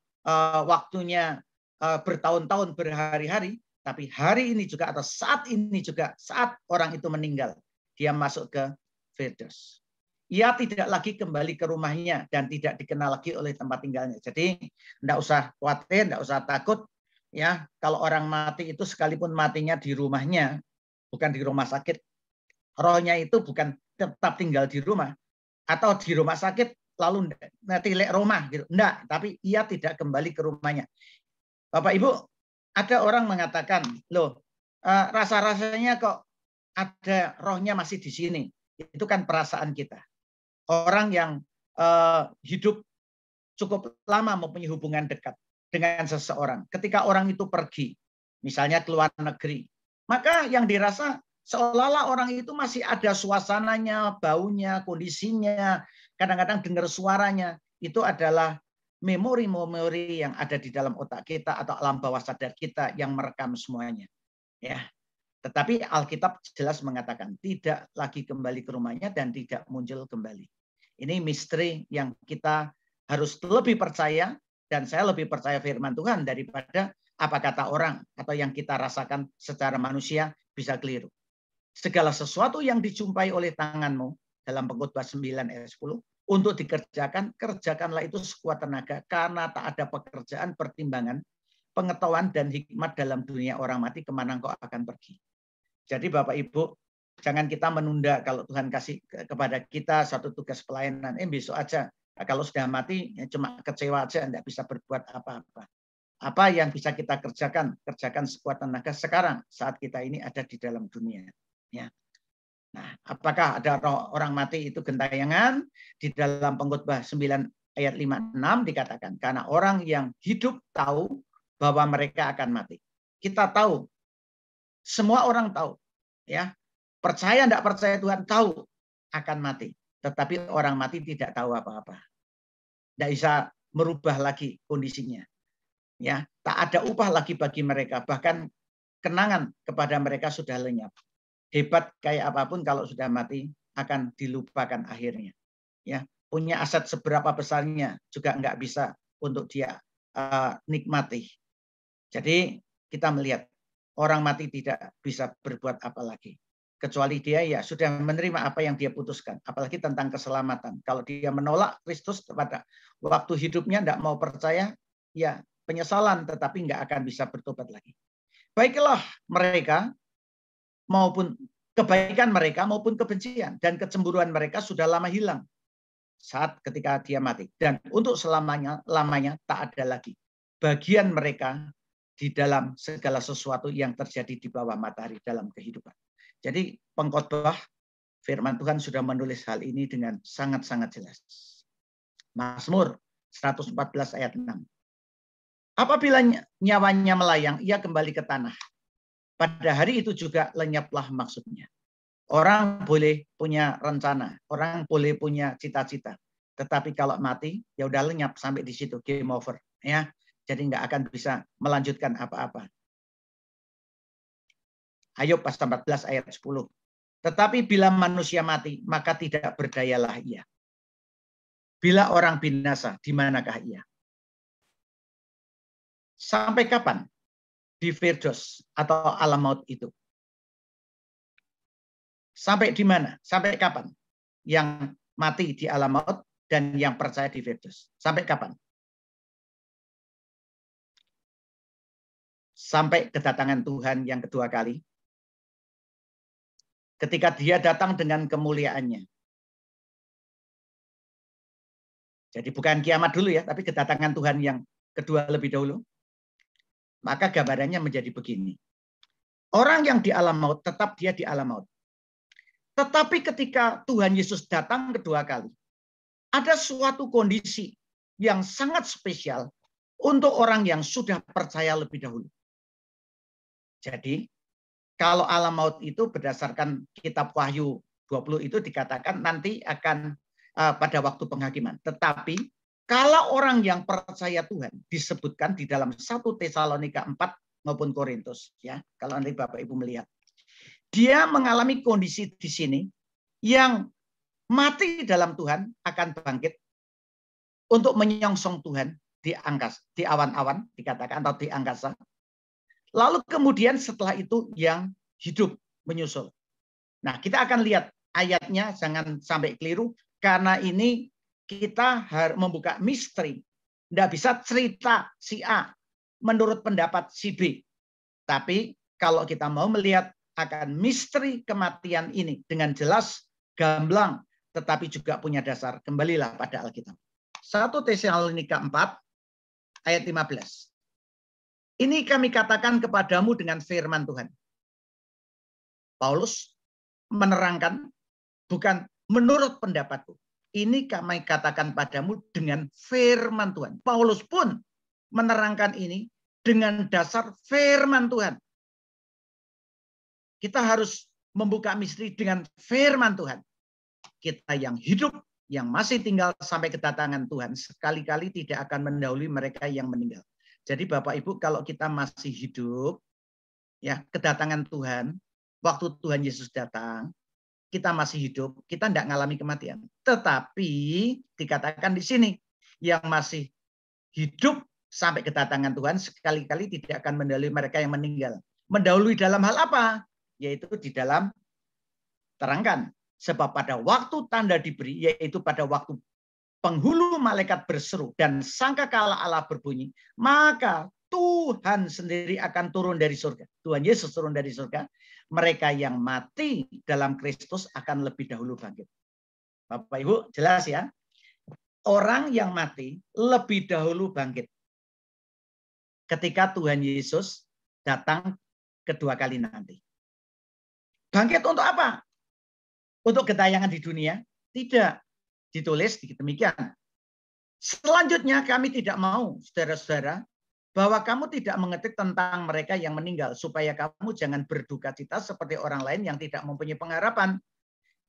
waktunya bertahun-tahun, berhari-hari, tapi hari ini juga atau saat ini juga, saat orang itu meninggal, dia masuk ke Firdaus. Ia tidak lagi kembali ke rumahnya dan tidak dikenal lagi oleh tempat tinggalnya. Jadi tidak usah khawatir, tidak usah takut. Ya, kalau orang mati itu sekalipun matinya di rumahnya, bukan di rumah sakit, rohnya itu bukan tetap tinggal di rumah atau di rumah sakit lalu tilek rumah gitu. Enggak, tapi ia tidak kembali ke rumahnya. Bapak Ibu, ada orang mengatakan, loh, rasa-rasanya kok ada rohnya masih di sini. Itu kan perasaan kita. Orang yang hidup cukup lama mempunyai hubungan dekat dengan seseorang. Ketika orang itu pergi, misalnya ke luar negeri, maka yang dirasa seolah-olah orang itu masih ada suasananya, baunya, kondisinya, kadang-kadang dengar suaranya. Itu adalah memori-memori yang ada di dalam otak kita atau alam bawah sadar kita yang merekam semuanya. Ya. Tetapi Alkitab jelas mengatakan tidak lagi kembali ke rumahnya dan tidak muncul kembali. Ini misteri yang kita harus lebih percaya, dan saya lebih percaya firman Tuhan daripada apa kata orang atau yang kita rasakan secara manusia bisa keliru. Segala sesuatu yang dijumpai oleh tanganmu dalam Pengkhotbah 9 ayat 10 untuk dikerjakan, kerjakanlah itu sekuat tenaga, karena tak ada pekerjaan, pertimbangan, pengetahuan dan hikmat dalam dunia orang mati kemana engkau akan pergi. Jadi Bapak Ibu, jangan kita menunda kalau Tuhan kasih kepada kita satu tugas pelayanan. Besok aja. Nah, kalau sudah mati, ya cuma kecewa aja, tidak bisa berbuat apa-apa. Apa yang bisa kita kerjakan? Kerjakan sekuat tenaga sekarang saat kita ini ada di dalam dunia. Ya. Nah, apakah ada orang mati itu gentayangan? Di dalam Pengkhotbah 9 ayat 5-6 dikatakan, karena orang yang hidup tahu bahwa mereka akan mati. Kita tahu. Semua orang tahu, ya, percaya tidak percaya Tuhan tahu akan mati, tetapi orang mati tidak tahu apa-apa, tidak bisa merubah lagi kondisinya, ya, tak ada upah lagi bagi mereka, bahkan kenangan kepada mereka sudah lenyap. Hebat kayak apapun kalau sudah mati akan dilupakan akhirnya, ya, punya aset seberapa besarnya juga nggak bisa untuk dia nikmati. Jadi kita melihat orang mati tidak bisa berbuat apa lagi. Kecuali dia ya sudah menerima apa yang dia putuskan. Apalagi tentang keselamatan. Kalau dia menolak Kristus pada waktu hidupnya, tidak mau percaya, ya penyesalan, tetapi nggak akan bisa bertobat lagi. Baiklah mereka, maupun kebaikan mereka, maupun kebencian dan kecemburuan mereka sudah lama hilang saat ketika dia mati. Dan untuk lamanya tak ada lagi bagian mereka di dalam segala sesuatu yang terjadi di bawah matahari dalam kehidupan. Jadi pengkhotbah firman Tuhan sudah menulis hal ini dengan sangat-sangat jelas. Mazmur 114 ayat 6. Apabila nyawanya melayang, ia kembali ke tanah. Pada hari itu juga lenyaplah maksudnya. Orang boleh punya rencana, orang boleh punya cita-cita. Tetapi kalau mati, ya udah lenyap sampai di situ, game over. Ya. Jadi nggak akan bisa melanjutkan apa-apa. Ayub pasal 14 ayat 10. Tetapi bila manusia mati, maka tidak berdayalah ia. Bila orang binasa, di manakah ia? Sampai kapan di Firdaus atau alam maut itu? Sampai di mana? Sampai kapan? Yang mati di alam maut dan yang percaya di Firdaus. Sampai kapan? Sampai kedatangan Tuhan yang kedua kali. Ketika dia datang dengan kemuliaannya. Jadi bukan kiamat dulu ya, tapi kedatangan Tuhan yang kedua lebih dahulu. Maka gambarannya menjadi begini. Orang yang di alam maut, tetap dia di alam maut. Tetapi ketika Tuhan Yesus datang kedua kali, ada suatu kondisi yang sangat spesial untuk orang yang sudah percaya lebih dahulu. Jadi, kalau alam maut itu berdasarkan kitab Wahyu 20 itu dikatakan nanti akan pada waktu penghakiman. Tetapi kalau orang yang percaya Tuhan disebutkan di dalam 1 Tesalonika 4 maupun Korintus, ya, kalau nanti Bapak Ibu melihat, dia mengalami kondisi di sini yang mati dalam Tuhan akan bangkit untuk menyongsong Tuhan di angkasa, di awan-awan dikatakan atau di angkasa. Lalu kemudian setelah itu yang hidup menyusul. Nah, kita akan lihat ayatnya, jangan sampai keliru, karena ini kita harus membuka misteri. Tidak bisa cerita si A menurut pendapat si B. Tapi kalau kita mau melihat akan misteri kematian ini dengan jelas, gamblang, tetapi juga punya dasar, kembalilah pada Alkitab. 1 Tesalonika 4 ayat 15. Ini kami katakan kepadamu dengan firman Tuhan. Paulus menerangkan bukan menurut pendapatku. Ini kami katakan padamu dengan firman Tuhan. Paulus pun menerangkan ini dengan dasar firman Tuhan. Kita harus membuka misteri dengan firman Tuhan. Kita yang hidup, yang masih tinggal sampai kedatangan Tuhan, sekali-kali tidak akan mendahului mereka yang meninggal. Jadi Bapak Ibu, kalau kita masih hidup, ya, kedatangan Tuhan, waktu Tuhan Yesus datang, kita masih hidup, kita tidak mengalami kematian. Tetapi dikatakan di sini, yang masih hidup sampai kedatangan Tuhan sekali-kali tidak akan mendahului mereka yang meninggal. Mendahului dalam hal apa? Yaitu di dalam terangkan. Sebab pada waktu tanda diberi, yaitu pada waktu penghulu malaikat berseru dan sangkakala Allah berbunyi, maka Tuhan sendiri akan turun dari surga. Tuhan Yesus turun dari surga. Mereka yang mati dalam Kristus akan lebih dahulu bangkit. Bapak Ibu, jelas ya? Orang yang mati lebih dahulu bangkit. Ketika Tuhan Yesus datang kedua kali nanti. Bangkit untuk apa? Untuk gentayangan di dunia? Tidak. Ditulis demikian. Selanjutnya kami tidak mau, saudara-saudara, bahwa kamu tidak mengetik tentang mereka yang meninggal, supaya kamu jangan berduka cita seperti orang lain yang tidak mempunyai pengharapan.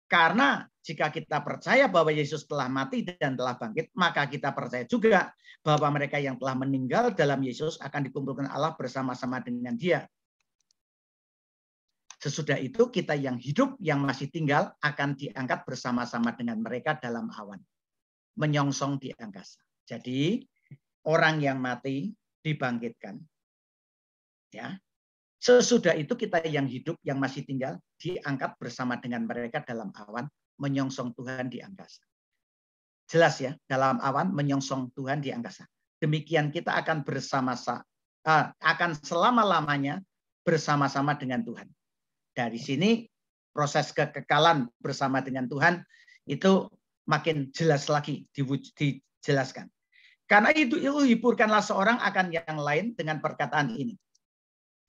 Karena jika kita percaya bahwa Yesus telah mati dan telah bangkit, maka kita percaya juga bahwa mereka yang telah meninggal dalam Yesus akan dikumpulkan Allah bersama-sama dengan Dia. Sesudah itu kita yang hidup, yang masih tinggal, akan diangkat bersama-sama dengan mereka dalam awan, menyongsong di angkasa. Jadi orang yang mati dibangkitkan. Ya. Sesudah itu kita yang hidup, yang masih tinggal, diangkat bersama dengan mereka dalam awan, menyongsong Tuhan di angkasa. Jelas ya, dalam awan menyongsong Tuhan di angkasa. Demikian kita akan bersama-sama, akan selama-lamanya bersama-sama dengan Tuhan. Dari sini proses kekekalan bersama dengan Tuhan itu makin jelas lagi dijelaskan. Karena itu hiburkanlah seorang akan yang lain dengan perkataan ini.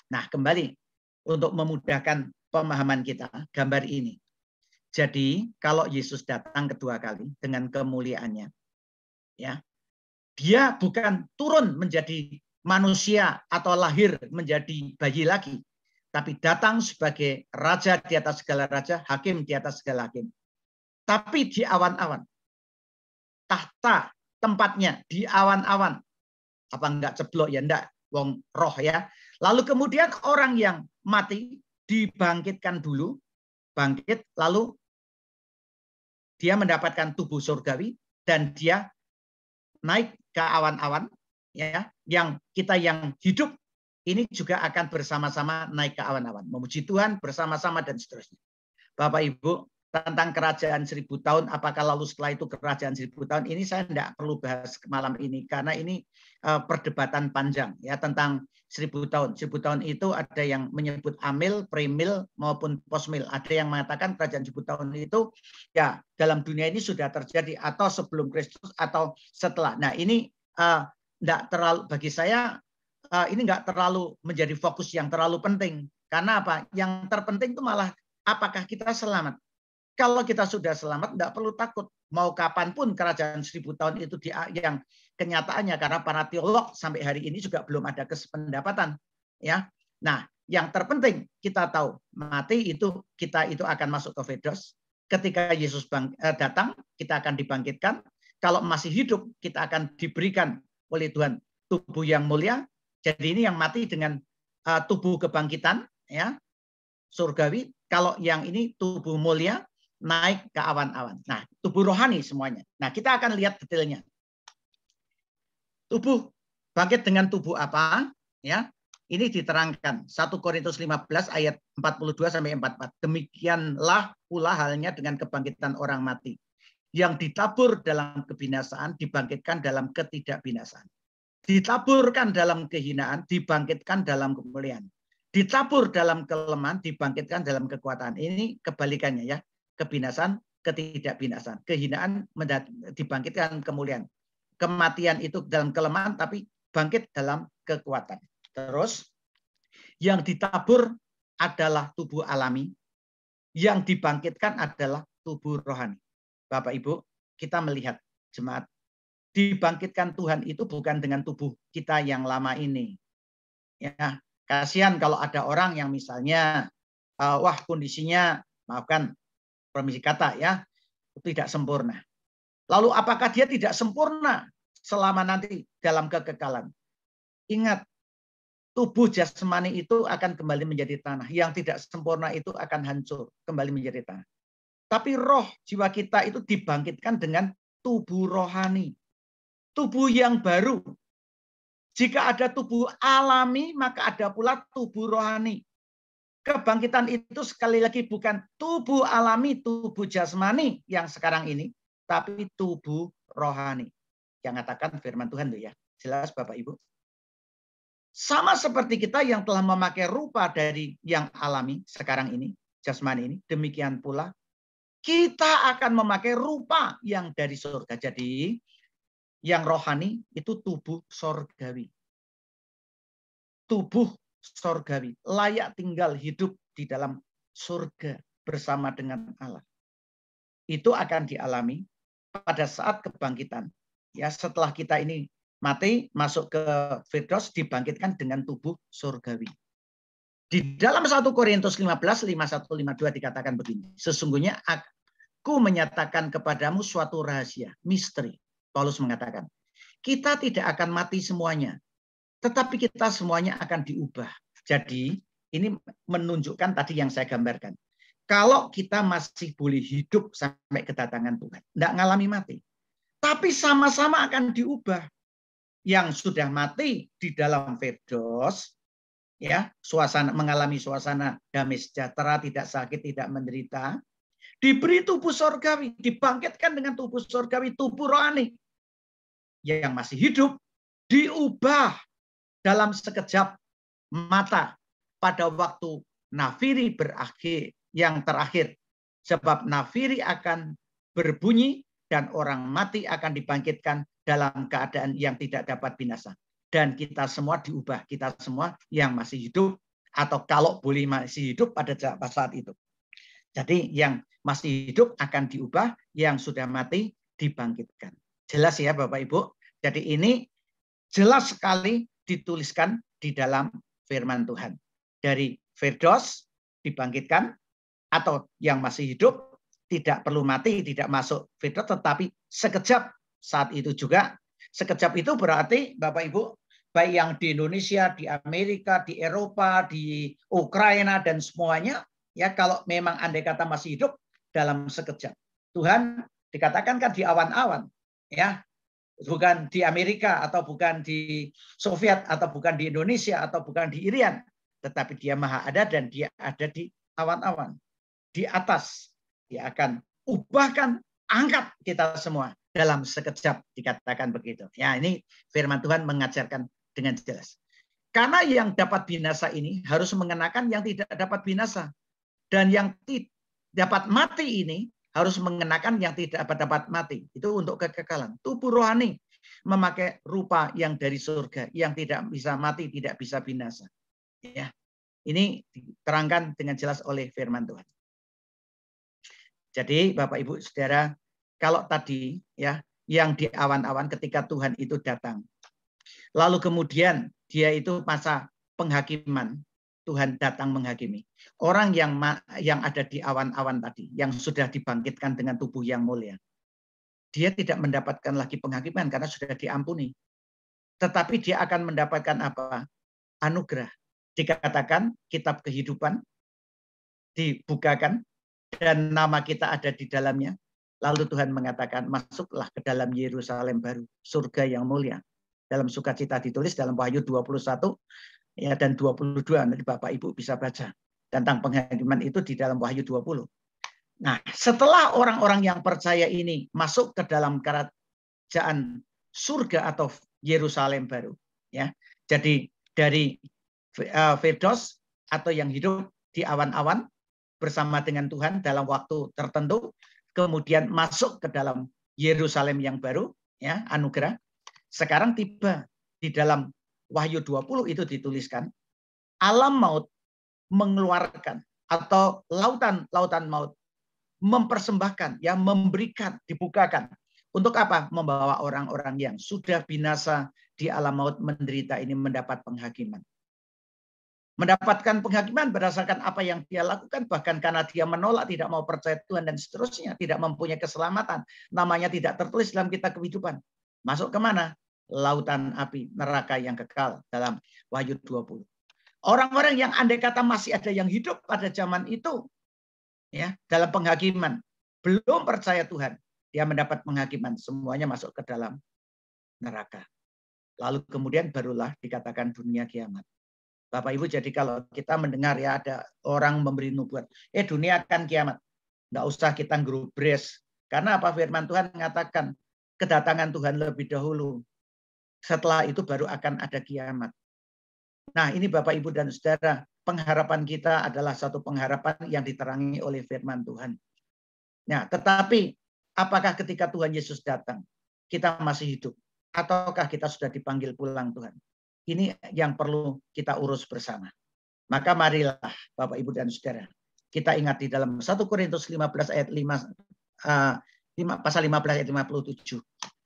Nah, kembali untuk memudahkan pemahaman kita, gambar ini. Jadi, kalau Yesus datang kedua kali dengan kemuliaannya, ya, dia bukan turun menjadi manusia atau lahir menjadi bayi lagi, tapi datang sebagai raja di atas segala raja, hakim di atas segala hakim. Tapi di awan-awan, tahta tempatnya di awan-awan. Apa enggak ceblok ya? Enggak, wong roh ya. Lalu kemudian orang yang mati dibangkitkan dulu, bangkit, lalu dia mendapatkan tubuh surgawi dan dia naik ke awan-awan, ya. Yang kita yang hidup ini juga akan bersama-sama naik ke awan-awan, memuji Tuhan bersama-sama dan seterusnya. Bapak Ibu, tentang kerajaan 1000 tahun, apakah lalu setelah itu kerajaan 1000 tahun, ini saya tidak perlu bahas malam ini, karena ini perdebatan panjang ya tentang 1000 tahun. 1000 tahun itu ada yang menyebut amil, premil maupun postmil. Ada yang mengatakan kerajaan 1000 tahun itu ya dalam dunia ini sudah terjadi atau sebelum Kristus atau setelah. Nah ini tidak terlalu, bagi saya ini nggak terlalu menjadi fokus yang terlalu penting. Karena apa? Yang terpenting itu malah apakah kita selamat. Kalau kita sudah selamat, tidak perlu takut. Mau kapanpun kerajaan 1000 tahun itu yang kenyataannya, karena para teolog sampai hari ini juga belum ada kesependapatan. Ya, nah yang terpenting kita tahu mati itu kita itu akan masuk ke Vedos. Ketika Yesus datang, kita akan dibangkitkan. Kalau masih hidup, kita akan diberikan oleh Tuhan tubuh yang mulia. Jadi ini yang mati dengan tubuh kebangkitan, ya surgawi. Kalau yang ini tubuh mulia, naik ke awan-awan. Nah, tubuh rohani semuanya. Nah, kita akan lihat detailnya. Tubuh bangkit dengan tubuh apa? Ya, ini diterangkan 1 Korintus 15 ayat 42 sampai 44. Demikianlah pula halnya dengan kebangkitan orang mati. Yang ditabur dalam kebinasaan dibangkitkan dalam ketidakbinasaan. Ditaburkan dalam kehinaan dibangkitkan dalam kemuliaan. Ditabur dalam kelemahan dibangkitkan dalam kekuatan. Ini kebalikannya ya. Kebinasaan, ketidakbinasaan. Kehinaan dibangkitkan kemuliaan. Kematian itu dalam kelemahan, tapi bangkit dalam kekuatan. Terus, yang ditabur adalah tubuh alami. Yang dibangkitkan adalah tubuh rohani. Bapak Ibu, kita melihat jemaat. Dibangkitkan Tuhan itu bukan dengan tubuh kita yang lama ini. Ya, kasihan kalau ada orang yang misalnya, wah kondisinya, maafkan, permisi kata ya, tidak sempurna. Lalu apakah dia tidak sempurna selama nanti dalam kekekalan? Ingat, tubuh jasmani itu akan kembali menjadi tanah. Yang tidak sempurna itu akan hancur, kembali menjadi tanah. Tapi roh jiwa kita itu dibangkitkan dengan tubuh rohani. Tubuh yang baru. Jika ada tubuh alami, maka ada pula tubuh rohani. Kebangkitan itu sekali lagi bukan tubuh alami, tubuh jasmani yang sekarang ini, tapi tubuh rohani. Yang katakan firman Tuhan tuh ya. Jelas Bapak Ibu? Sama seperti kita yang telah memakai rupa dari yang alami sekarang ini, jasmani ini, demikian pula kita akan memakai rupa yang dari surga. Jadi yang rohani itu tubuh surgawi. Tubuh surgawi, layak tinggal hidup di dalam surga bersama dengan Allah. Itu akan dialami pada saat kebangkitan. Ya, setelah kita ini mati, masuk ke Firdaus, dibangkitkan dengan tubuh surgawi. Di dalam 1 Korintus 15, 51, 52 dikatakan begini. Sesungguhnya aku menyatakan kepadamu suatu rahasia, misteri. Paulus mengatakan, kita tidak akan mati semuanya, tetapi kita semuanya akan diubah. Jadi ini menunjukkan tadi yang saya gambarkan. Kalau kita masih boleh hidup sampai kedatangan Tuhan, tidak ngalami mati. Tapi sama-sama akan diubah. Yang sudah mati di dalam Firdaus, ya, suasana mengalami suasana damai sejahtera, tidak sakit, tidak menderita, diberi tubuh surgawi, dibangkitkan dengan tubuh surgawi, tubuh rohani. Yang masih hidup diubah dalam sekejap mata pada waktu nafiri berakhir, yang terakhir. Sebab nafiri akan berbunyi dan orang mati akan dibangkitkan dalam keadaan yang tidak dapat binasa. Dan kita semua diubah, kita semua yang masih hidup, atau kalau boleh masih hidup pada saat itu. Jadi yang masih hidup akan diubah, yang sudah mati dibangkitkan. Jelas ya Bapak Ibu? Jadi ini jelas sekali dituliskan di dalam firman Tuhan. Dari Firdaus dibangkitkan, atau yang masih hidup tidak perlu mati, tidak masuk Firdaus, tetapi sekejap saat itu juga. Sekejap itu berarti Bapak Ibu, baik yang di Indonesia, di Amerika, di Eropa, di Ukraina dan semuanya, ya kalau memang andai kata masih hidup dalam sekejap. Tuhan dikatakan kan di awan-awan, ya. Bukan di Amerika atau bukan di Soviet atau bukan di Indonesia atau bukan di Irian, tetapi dia maha ada dan dia ada di awan-awan. Di atas dia akan ubahkan, angkat kita semua dalam sekejap, dikatakan begitu. Ya, ini firman Tuhan mengajarkan dengan jelas. Karena yang dapat binasa ini harus mengenakan yang tidak dapat binasa. Dan yang dapat mati ini harus mengenakan yang tidak dapat mati. Itu untuk kekekalan. Tubuh rohani memakai rupa yang dari surga, yang tidak bisa mati, tidak bisa binasa. Ya, ini diterangkan dengan jelas oleh firman Tuhan. Jadi Bapak Ibu Saudara, kalau tadi ya yang di awan-awan ketika Tuhan itu datang, lalu kemudian dia itu masa penghakiman, Tuhan datang menghakimi. Orang yang ada di awan-awan tadi, yang sudah dibangkitkan dengan tubuh yang mulia, dia tidak mendapatkan lagi penghakiman karena sudah diampuni. Tetapi dia akan mendapatkan apa? Anugerah. Dikatakan kitab kehidupan dibukakan dan nama kita ada di dalamnya. Lalu Tuhan mengatakan, masuklah ke dalam Yerusalem baru, surga yang mulia. Dalam sukacita ditulis dalam Wahyu 21 ya, dan 22. Nanti Bapak Ibu bisa baca. Tentang penghakiman itu di dalam Wahyu 20. Nah, setelah orang-orang yang percaya ini masuk ke dalam kerajaan surga atau Yerusalem baru, ya. Jadi dari Firdaus atau yang hidup di awan-awan bersama dengan Tuhan dalam waktu tertentu, kemudian masuk ke dalam Yerusalem yang baru, ya, anugerah. Sekarang tiba di dalam Wahyu 20 itu dituliskan, alam maut mengeluarkan, atau lautan maut mempersembahkan, ya, memberikan, dibukakan. Untuk apa? Membawa orang-orang yang sudah binasa di alam maut menderita ini mendapat penghakiman. Mendapatkan penghakiman berdasarkan apa yang dia lakukan, bahkan karena dia menolak, tidak mau percaya Tuhan dan seterusnya, tidak mempunyai keselamatan, namanya tidak tertulis dalam kitab kehidupan. Masuk kemana? lautan api neraka yang kekal dalam Wahyu 20. Orang-orang yang andai kata masih ada yang hidup pada zaman itu, ya, dalam penghakiman, belum percaya Tuhan, dia mendapat penghakiman, semuanya masuk ke dalam neraka. Lalu kemudian barulah dikatakan dunia kiamat. Bapak Ibu, jadi kalau kita mendengar ya ada orang memberi nubuat, dunia akan kiamat, nggak usah kita ngerubres. Karena apa? Firman Tuhan mengatakan kedatangan Tuhan lebih dahulu. Setelah itu baru akan ada kiamat. Nah, ini Bapak Ibu dan Saudara, pengharapan kita adalah satu pengharapan yang diterangi oleh firman Tuhan. Nah, tetapi apakah ketika Tuhan Yesus datang kita masih hidup ataukah kita sudah dipanggil pulang Tuhan? Ini yang perlu kita urus bersama. Maka marilah Bapak Ibu dan Saudara, kita ingat di dalam 1 Korintus 15 ayat 5 pasal 15 ayat 57.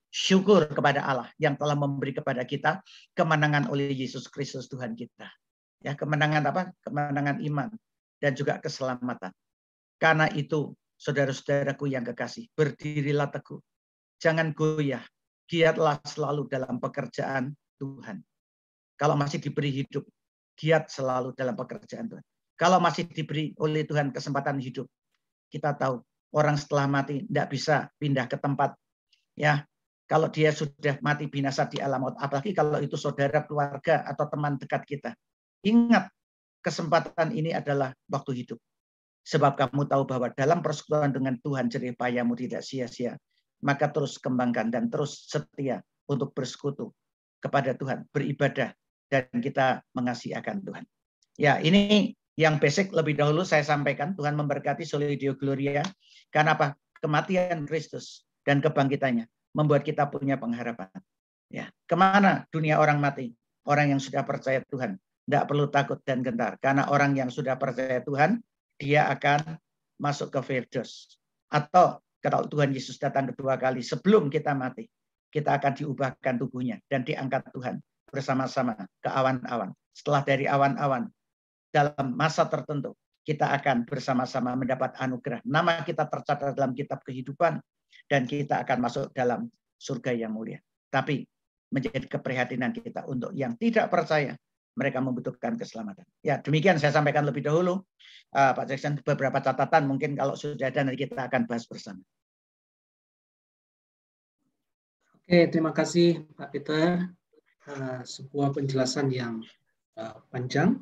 Syukur kepada Allah yang telah memberi kepada kita kemenangan oleh Yesus Kristus Tuhan kita. Ya, kemenangan apa? Kemenangan iman dan juga keselamatan. Karena itu, saudara-saudaraku yang kekasih, berdirilah teguh. Jangan goyah. Giatlah selalu dalam pekerjaan Tuhan. Kalau masih diberi hidup, giat selalu dalam pekerjaan Tuhan. Kalau masih diberi oleh Tuhan kesempatan hidup, kita tahu orang setelah mati tidak bisa pindah ke tempat. Ya, kalau dia sudah mati binasa di alam maut, apalagi kalau itu saudara, keluarga, atau teman dekat kita. Ingat, kesempatan ini adalah waktu hidup. Sebab kamu tahu bahwa dalam persekutuan dengan Tuhan jerih payahmu tidak sia-sia. Maka terus kembangkan dan terus setia untuk bersekutu kepada Tuhan, beribadah, dan kita mengasihi akan Tuhan. Ya, ini yang basic lebih dahulu saya sampaikan. Tuhan memberkati Soli Deo Gloria. Karena apa? Kematian Kristus dan kebangkitannya membuat kita punya pengharapan. Ya, kemana dunia orang mati? Orang yang sudah percaya Tuhan tidak perlu takut dan gentar. Karena orang yang sudah percaya Tuhan, dia akan masuk ke Firdaus. Atau kalau Tuhan Yesus datang kedua kali sebelum kita mati, kita akan diubahkan tubuhnya dan diangkat Tuhan bersama-sama ke awan-awan. Setelah dari awan-awan, dalam masa tertentu, kita akan bersama-sama mendapat anugerah. Nama kita tercatat dalam kitab kehidupan, dan kita akan masuk dalam surga yang mulia. Tapi menjadi keprihatinan kita untuk yang tidak percaya, mereka membutuhkan keselamatan. Ya, demikian saya sampaikan lebih dahulu. Pak Jackson, beberapa catatan mungkin kalau sudah ada, nanti kita akan bahas bersama. Oke, terima kasih Pak Peter. Sebuah penjelasan yang panjang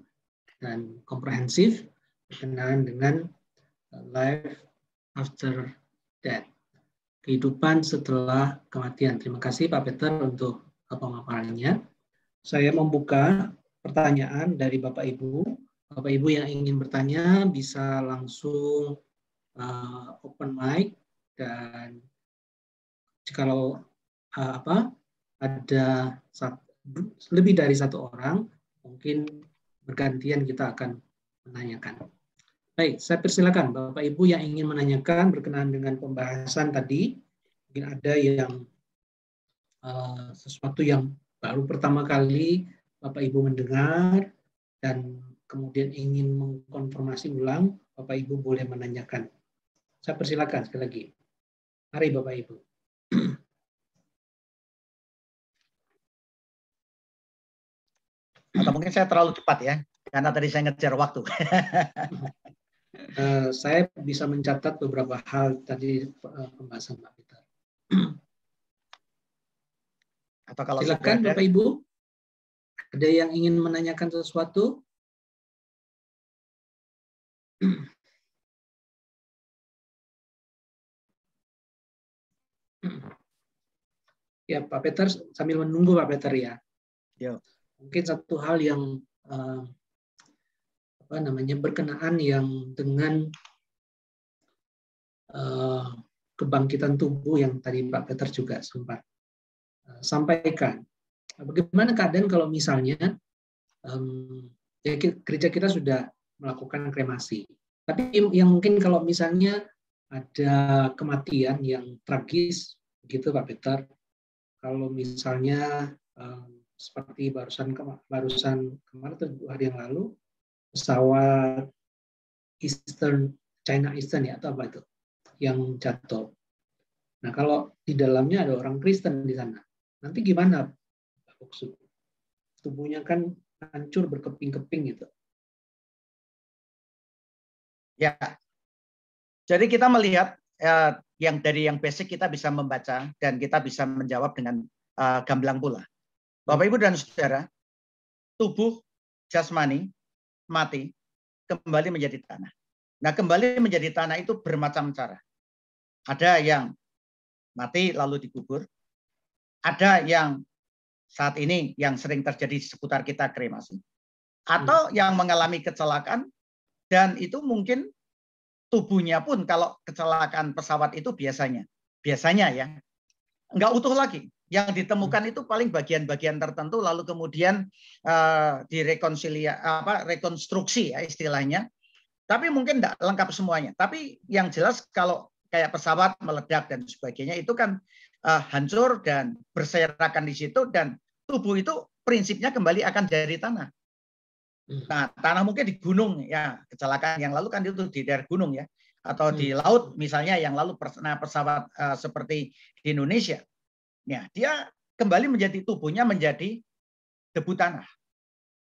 dan komprehensif berkenaan dengan life after death, kehidupan setelah kematian. Terima kasih Pak Peter untuk pemaparannya. Saya membuka pertanyaan dari Bapak Ibu. Bapak Ibu yang ingin bertanya bisa langsung open mic, dan jikalau ada lebih dari satu orang, mungkin bergantian kita akan menanyakan. Baik, saya persilakan Bapak Ibu yang ingin menanyakan berkenaan dengan pembahasan tadi. Mungkin ada yang sesuatu yang baru pertama kali Bapak Ibu mendengar dan kemudian ingin mengkonfirmasi ulang, Bapak Ibu boleh menanyakan. Saya persilakan sekali lagi. Mari Bapak Ibu. Atau mungkin saya terlalu cepat ya, karena tadi saya ngejar waktu. Saya bisa mencatat beberapa hal tadi pembahasan Pak Peter. Atau kalau silakan Bapak Ibu, ada yang ingin menanyakan sesuatu? Ya Pak Peter, sambil menunggu Pak Peter ya. Yo. Mungkin satu hal yang berkenaan yang dengan kebangkitan tubuh yang tadi Pak Peter juga sempat sampaikan. Bagaimana keadaan kalau misalnya gereja kita sudah melakukan kremasi, tapi yang mungkin kalau misalnya ada kematian yang tragis, begitu Pak Peter, kalau misalnya seperti barusan kemarin atau 2 hari yang lalu, pesawat China Eastern ya, atau apa itu, yang jatuh. Nah, kalau di dalamnya ada orang Kristen di sana, nanti gimana Tubuhnya kan hancur berkeping-keping gitu. Ya, jadi kita melihat yang dari yang basic kita bisa membaca dan kita bisa menjawab dengan gamblang pula. Bapak Ibu dan Saudara, tubuh jasmani mati kembali menjadi tanah. Nah, kembali menjadi tanah itu bermacam cara. Ada yang mati lalu dikubur, ada yang saat ini yang sering terjadi di seputar kita kremasi, atau yang mengalami kecelakaan dan itu mungkin tubuhnya pun kalau kecelakaan pesawat itu biasanya ya nggak utuh lagi. Yang ditemukan itu paling bagian-bagian tertentu lalu kemudian rekonstruksi ya istilahnya. Tapi mungkin tidak lengkap semuanya. Tapi yang jelas kalau kayak pesawat meledak dan sebagainya itu kan hancur dan berserakan di situ dan tubuh itu prinsipnya kembali akan dari tanah. Nah, tanah mungkin di gunung ya, kecelakaan yang lalu kan itu di daerah gunung ya, atau di laut misalnya yang lalu pesawat seperti di Indonesia. Ya, dia kembali menjadi tubuhnya menjadi debu tanah.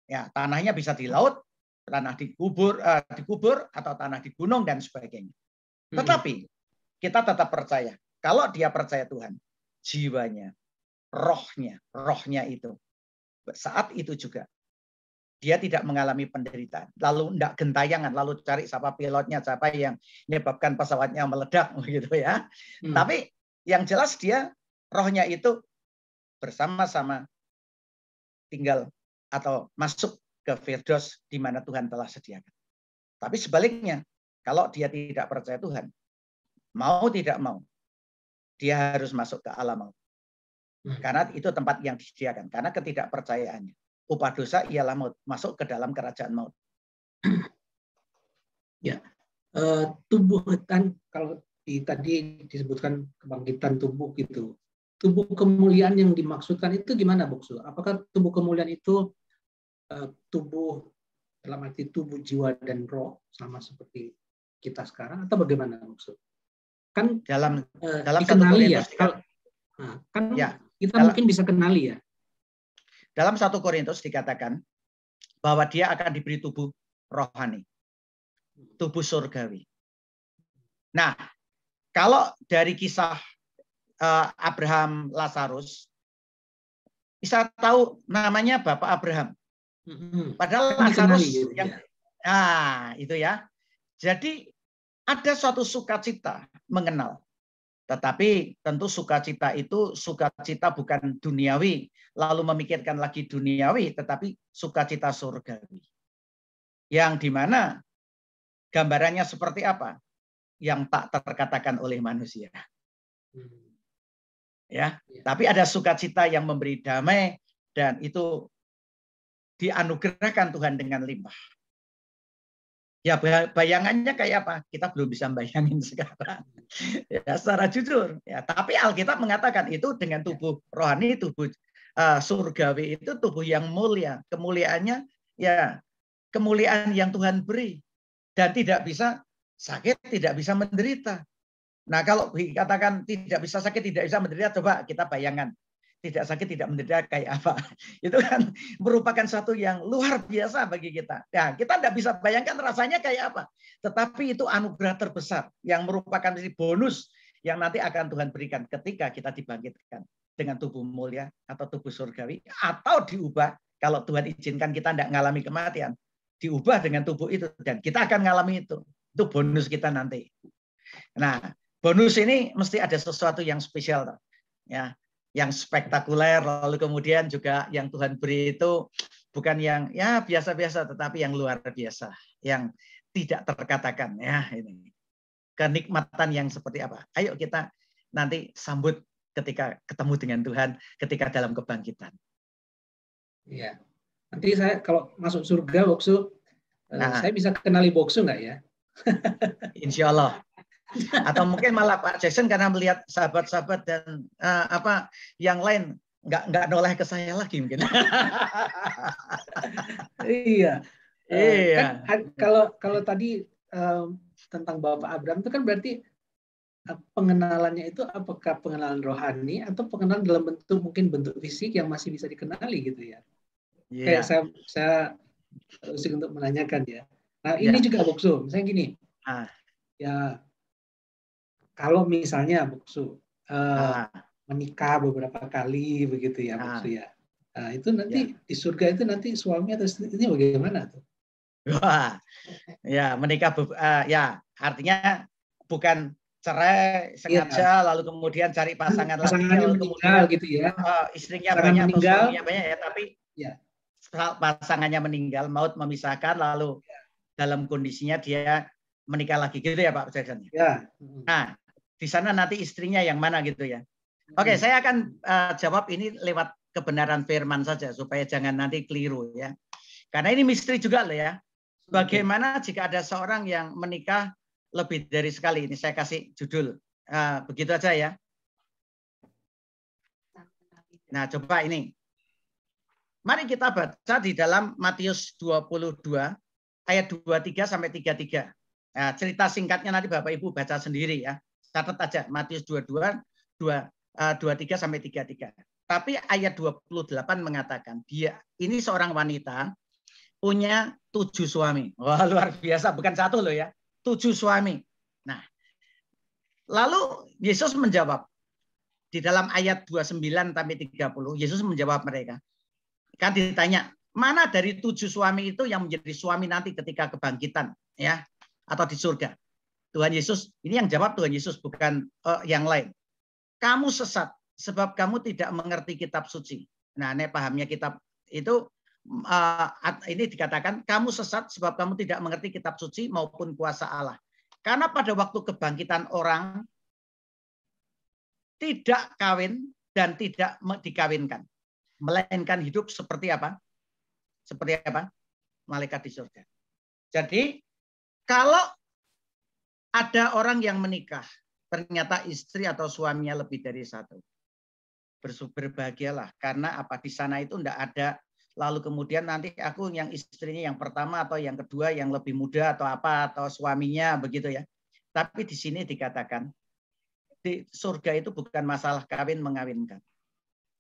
Ya, tanahnya bisa di laut, tanah dikubur atau tanah di gunung dan sebagainya. Tetapi kita tetap percaya kalau dia percaya Tuhan, jiwanya, rohnya itu saat itu juga dia tidak mengalami penderitaan, lalu tidak gentayangan, lalu cari siapa pilotnya, siapa yang menyebabkan pesawatnya meledak, gitu ya. Tapi yang jelas dia rohnya itu bersama-sama tinggal atau masuk ke Firdaus di mana Tuhan telah sediakan. Tapi sebaliknya, kalau dia tidak percaya Tuhan, mau tidak mau, dia harus masuk ke alam maut. Karena itu tempat yang disediakan. Karena ketidakpercayaannya. Upah dosa ialah maut, masuk ke dalam kerajaan maut. Ya, tubuh kan kalau tadi disebutkan kebangkitan tubuh gitu. Tubuh kemuliaan yang dimaksudkan itu gimana, Boksu? Apakah tubuh kemuliaan itu tubuh dalam arti tubuh, jiwa dan roh sama seperti kita sekarang atau bagaimana, Boksu? Kan dalam dikenali ya. Kan ya, kita mungkin bisa kenali ya. Dalam 1 Korintus dikatakan bahwa dia akan diberi tubuh rohani, tubuh surgawi. Nah, kalau dari kisah Abraham Lazarus, bisa tahu namanya Bapak Abraham. Padahal Lazarus yang itu ya. Jadi ada suatu sukacita mengenal. Tetapi tentu sukacita itu sukacita bukan duniawi, lalu memikirkan lagi duniawi, tetapi sukacita surgawi. Yang dimana gambarannya seperti apa? Yang tak terkatakan oleh manusia. Ya, tapi ada sukacita yang memberi damai dan itu dianugerahkan Tuhan dengan limpah. Ya bayangannya kayak apa? Kita belum bisa bayangin sekarang. Ya, secara jujur. Ya, tapi Alkitab mengatakan itu dengan tubuh rohani, tubuh surgawi itu tubuh yang mulia. Kemuliaannya ya kemuliaan yang Tuhan beri dan tidak bisa sakit, tidak bisa menderita. Nah, kalau dikatakan tidak bisa sakit, tidak bisa menderita, coba kita bayangkan. Tidak sakit, tidak menderita kayak apa. Itu kan merupakan satu yang luar biasa bagi kita. Nah, kita tidak bisa bayangkan rasanya kayak apa. Tetapi itu anugerah terbesar yang merupakan bonus yang nanti akan Tuhan berikan ketika kita dibangkitkan dengan tubuh mulia atau tubuh surgawi. Atau diubah, kalau Tuhan izinkan kita tidak mengalami kematian, diubah dengan tubuh itu. Dan kita akan mengalami itu. Itu bonus kita nanti. Nah, bonus ini mesti ada sesuatu yang spesial. Ya, yang spektakuler, lalu kemudian juga yang Tuhan beri itu bukan yang ya biasa-biasa, tetapi yang luar biasa, yang tidak terkatakan ya ini. Kenikmatan yang seperti apa? Ayo kita nanti sambut ketika ketemu dengan Tuhan, ketika dalam kebangkitan. Iya. Nanti saya kalau masuk surga, Boksu, saya bisa kenali Boksu nggak ya? Insya Allah. Atau mungkin malah Pak Jackson karena melihat sahabat-sahabat dan yang lain nggak noleh ke saya lagi mungkin. Iya. Kan kalau tadi tentang Bapak Abraham itu kan berarti pengenalannya itu apakah pengenalan rohani atau pengenalan dalam bentuk mungkin bentuk fisik yang masih bisa dikenali gitu ya. Kayak saya usik untuk menanyakan ya. Nah ini juga Buksu, misalnya gini, ya kalau misalnya Buksu menikah beberapa kali begitu ya Buksu ya. Nah, itu nanti di surga itu nanti suami atau istrinya bagaimana tuh? Wah, ya menikah ya artinya bukan cerai sengaja lalu kemudian cari pasangan lagi lalu kemudian gitu ya. Istrinya banyak atau suaminya banyak ya, tapi pasangannya meninggal, maut memisahkan, lalu dalam kondisinya dia menikah lagi gitu ya Pak Jackson. Ya. Nah, di sana nanti istrinya yang mana gitu ya. Oke, saya akan jawab ini lewat kebenaran firman saja supaya jangan nanti keliru ya. Karena ini misteri juga loh ya. Bagaimana jika ada seorang yang menikah lebih dari sekali? Ini saya kasih judul. Begitu aja ya. Nah, coba ini. Mari kita baca di dalam Matius 22 ayat 23 sampai 33. Nah, cerita singkatnya nanti Bapak Ibu baca sendiri ya. Catat aja Matius 22 23 sampai 33. Tapi ayat 28 mengatakan ini seorang wanita punya 7 suami. Wah, luar biasa, bukan satu loh ya. 7 suami. Nah, lalu Yesus menjawab di dalam ayat 29 sampai 30, Yesus menjawab mereka. Kan ditanya, mana dari 7 suami itu yang menjadi suami nanti ketika kebangkitan ya atau di surga? Tuhan Yesus, ini yang jawab Tuhan Yesus, bukan yang lain. Kamu sesat sebab kamu tidak mengerti kitab suci. Nah, ini pahamnya kitab itu ini dikatakan kamu sesat sebab kamu tidak mengerti kitab suci maupun kuasa Allah. Karena pada waktu kebangkitan orang tidak kawin dan tidak dikawinkan, melainkan hidup seperti apa? Seperti apa? Malaikat di surga. Jadi kalau ada orang yang menikah, ternyata istri atau suaminya lebih dari satu, berbahagialah karena apa, di sana itu tidak ada lalu kemudian nanti aku yang istrinya yang pertama atau yang kedua yang lebih muda atau apa atau suaminya begitu ya. Tapi di sini dikatakan di surga itu bukan masalah kawin mengawinkan,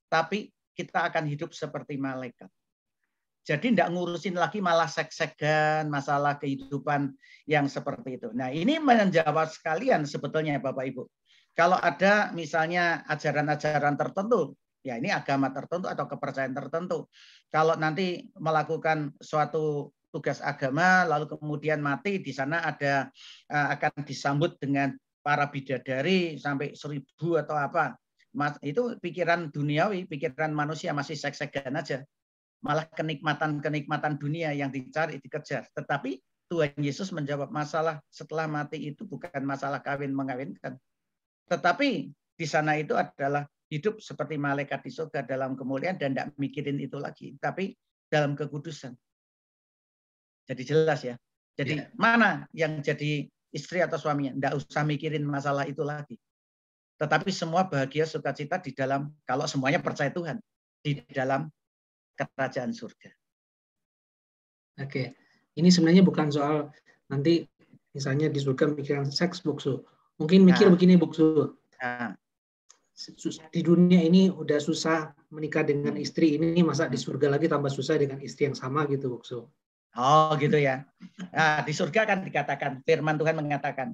tapi kita akan hidup seperti malaikat. Jadi tidak ngurusin lagi malah seks-seksan, masalah kehidupan yang seperti itu. Nah, ini menjawab sekalian sebetulnya Bapak Ibu. Kalau ada misalnya ajaran-ajaran tertentu, ya ini agama tertentu atau kepercayaan tertentu. Kalau nanti melakukan suatu tugas agama, lalu kemudian mati, di sana ada akan disambut dengan para bidadari sampai 1000 atau apa. Itu pikiran duniawi, pikiran manusia masih seks-seksan aja. Malah kenikmatan dunia yang dicari, dikejar. Tetapi Tuhan Yesus menjawab masalah setelah mati itu bukan masalah kawin mengawinkan. Tetapi di sana itu adalah hidup seperti malaikat di surga dalam kemuliaan dan tidak mikirin itu lagi. Tapi dalam kekudusan. Jadi jelas ya. Jadi mana yang jadi istri atau suaminya? Tidak usah mikirin masalah itu lagi. Tetapi semua bahagia sukacita di dalam, kalau semuanya percaya Tuhan, di dalam kerajaan surga. Oke, ini sebenarnya bukan soal nanti misalnya di surga mikiran seks Buksu. Mungkin mikir begini Buksu. Di dunia ini udah susah menikah dengan istri, ini masa di surga lagi tambah susah dengan istri yang sama gitu Buksu. Oh gitu ya. Nah, di surga kan dikatakan, firman Tuhan mengatakan,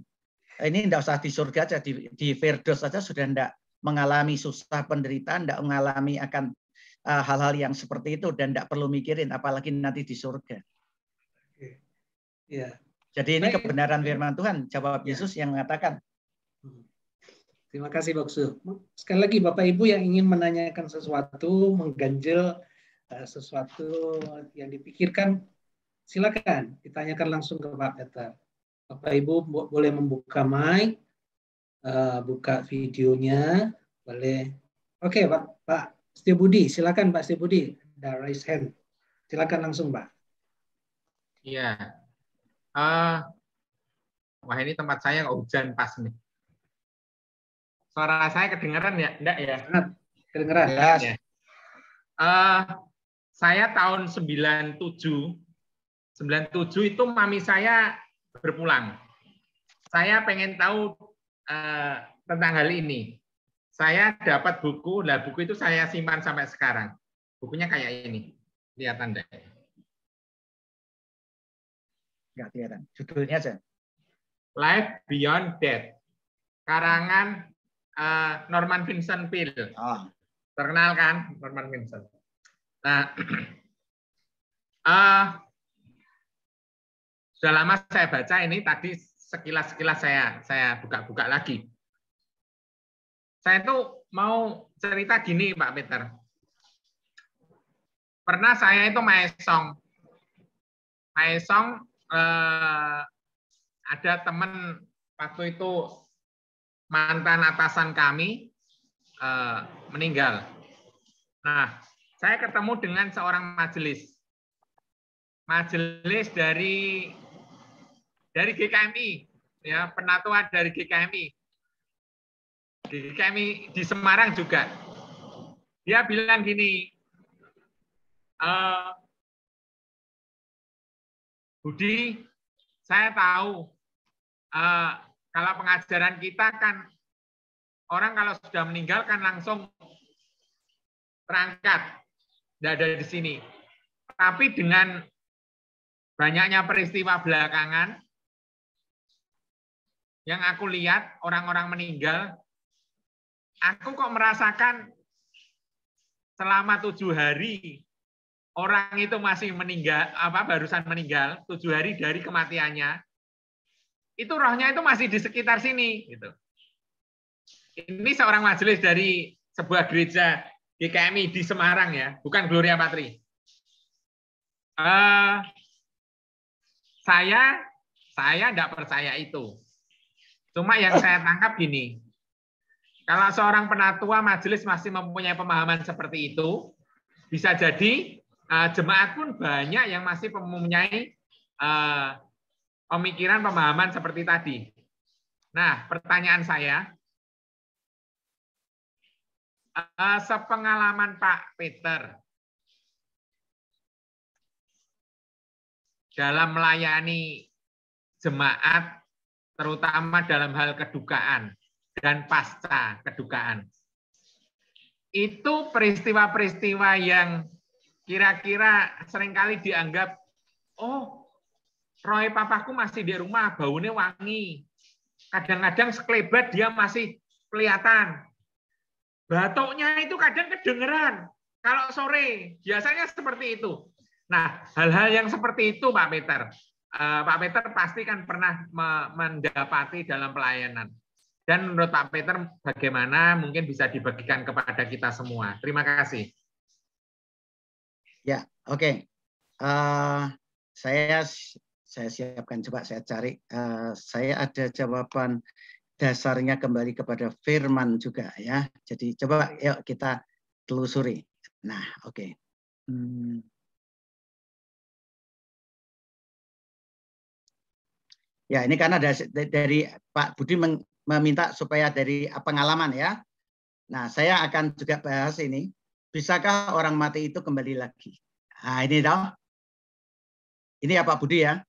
ini tidak usah di surga aja, di Firdaus saja sudah tidak mengalami susah penderitaan, tidak mengalami akan hal-hal yang seperti itu dan tidak perlu mikirin apalagi nanti di surga. Ya. Jadi ini kebenaran firman Tuhan, jawab Yesus yang mengatakan. Terima kasih Buksu. Sekali lagi Bapak Ibu yang ingin menanyakan sesuatu, mengganjel sesuatu yang dipikirkan, silakan ditanyakan langsung ke Pak Peter. Bapak Ibu boleh membuka mic, buka videonya, boleh. Oke Pak Setiabudi, silakan Pak Setiabudi, ada raise hand. Silakan langsung, Pak. Iya. Wah ini tempat saya nggak hujan pas nih. Suara saya kedengaran ya? Enggak ya? Kedengaran. Ya. Saya tahun 97 itu mami saya berpulang. Saya pengen tahu tentang hal ini. Saya dapat buku, lah buku itu saya simpan sampai sekarang. Bukunya kayak ini. Lihat Anda. Nggak kelihatan. Judulnya aja. Life Beyond Death. Karangan Norman Vincent Peale. Oh. Terkenal kan Norman Vincent. Nah, sudah lama saya baca ini, tadi sekilas-sekilas saya buka-buka lagi. Saya tuh mau cerita gini, Pak Peter. Pernah saya itu maesong. Ada teman waktu itu mantan atasan kami meninggal. Nah, saya ketemu dengan seorang majelis dari GKMI, ya, penatua dari GKMI di Semarang juga. Dia bilang gini, Budi, saya tahu kalau pengajaran kita kan orang kalau sudah meninggal kan langsung terangkat, tidak ada di sini. Tapi dengan banyaknya peristiwa belakangan yang aku lihat orang-orang meninggal, aku kok merasakan selama 7 hari orang itu masih meninggal, barusan meninggal 7 hari dari kematiannya, itu rohnya itu masih di sekitar sini. Gitu. Ini seorang majelis dari sebuah gereja GKMI di Semarang ya, bukan Gloria Patri. Saya tidak percaya itu. Cuma yang saya tangkap gini, kalau seorang penatua majelis masih mempunyai pemahaman seperti itu, bisa jadi jemaat pun banyak yang masih mempunyai pemikiran pemahaman seperti tadi. Nah, pertanyaan saya, sepengalaman Pak Peter dalam melayani jemaat, terutama dalam hal kedukaan dan pasca kedukaan, itu peristiwa-peristiwa yang kira-kira seringkali dianggap, oh, roh papaku masih di rumah, baunya wangi. Kadang-kadang sekelebat dia masih kelihatan. Batuknya itu kadang kedengeran. Kalau sore, biasanya seperti itu. Nah, hal-hal yang seperti itu, Pak Peter. Pak Peter pasti kan pernah mendapati dalam pelayanan. Dan menurut Pak Peter, bagaimana mungkin bisa dibagikan kepada kita semua. Terima kasih. Ya, oke. Saya siapkan, coba saya cari. Saya ada jawaban dasarnya kembali kepada firman juga ya. Jadi coba yuk kita telusuri. Nah, oke. Ya, ini karena dari Pak Budi meminta supaya dari pengalaman ya. Nah, saya akan juga bahas ini. Bisakah orang mati itu kembali lagi? Nah, ini toh. Ini ya Pak Budi ya.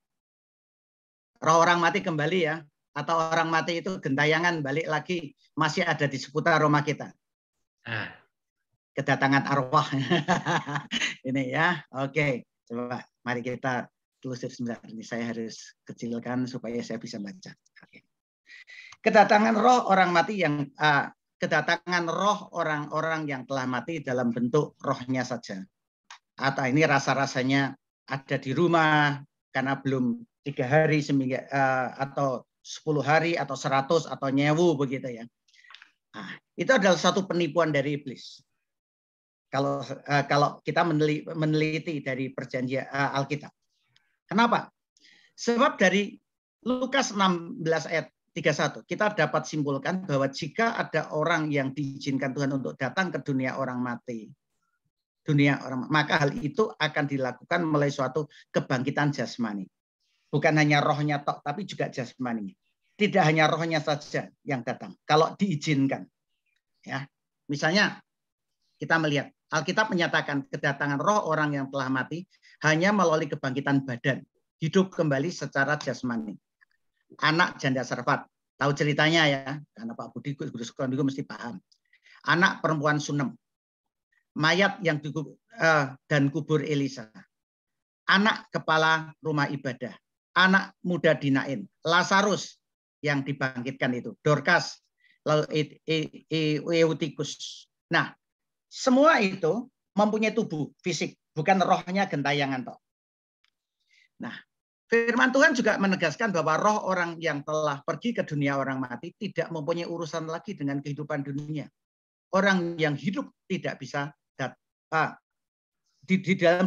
Roh orang mati kembali ya. Atau orang mati itu gentayangan balik lagi. Masih ada di seputar rumah kita. Kedatangan arwah. Ini ya. Oke. Coba mari kita telusur sebentar. Ini saya harus kecilkan supaya saya bisa baca. Oke. Kedatangan roh orang mati yang kedatangan roh orang-orang yang telah mati dalam bentuk rohnya saja. Atau ini rasa-rasanya ada di rumah karena belum 3 hari seminggu atau 10 hari atau 100 atau nyewu begitu ya. Nah, itu adalah satu penipuan dari iblis. Kalau kita meneliti dari perjanjian Alkitab. Kenapa? Sebab dari Lukas 16 ayat 31 kita dapat simpulkan bahwa jika ada orang yang diizinkan Tuhan untuk datang ke dunia orang mati, maka hal itu akan dilakukan melalui suatu kebangkitan jasmani. Bukan hanya rohnya tok, tapi juga jasmaninya. Tidak hanya rohnya saja yang datang, kalau diizinkan. Ya, misalnya kita melihat Alkitab menyatakan kedatangan roh orang yang telah mati hanya melalui kebangkitan badan, hidup kembali secara jasmani. Anak janda Sarfat Tahu ceritanya ya, karena Pak Budi guru sekolah juga mesti paham. Anak perempuan Sunem, mayat yang dan kubur Elisa, anak kepala rumah ibadah, anak muda Dinain, Lazarus yang dibangkitkan itu, Dorcas, lalu Eutikus. Nah, semua itu mempunyai tubuh fisik, bukan rohnya gentayangan toh. Nah, firman Tuhan juga menegaskan bahwa roh orang yang telah pergi ke dunia orang mati tidak mempunyai urusan lagi dengan kehidupan dunia. Orang yang hidup tidak bisa di dalam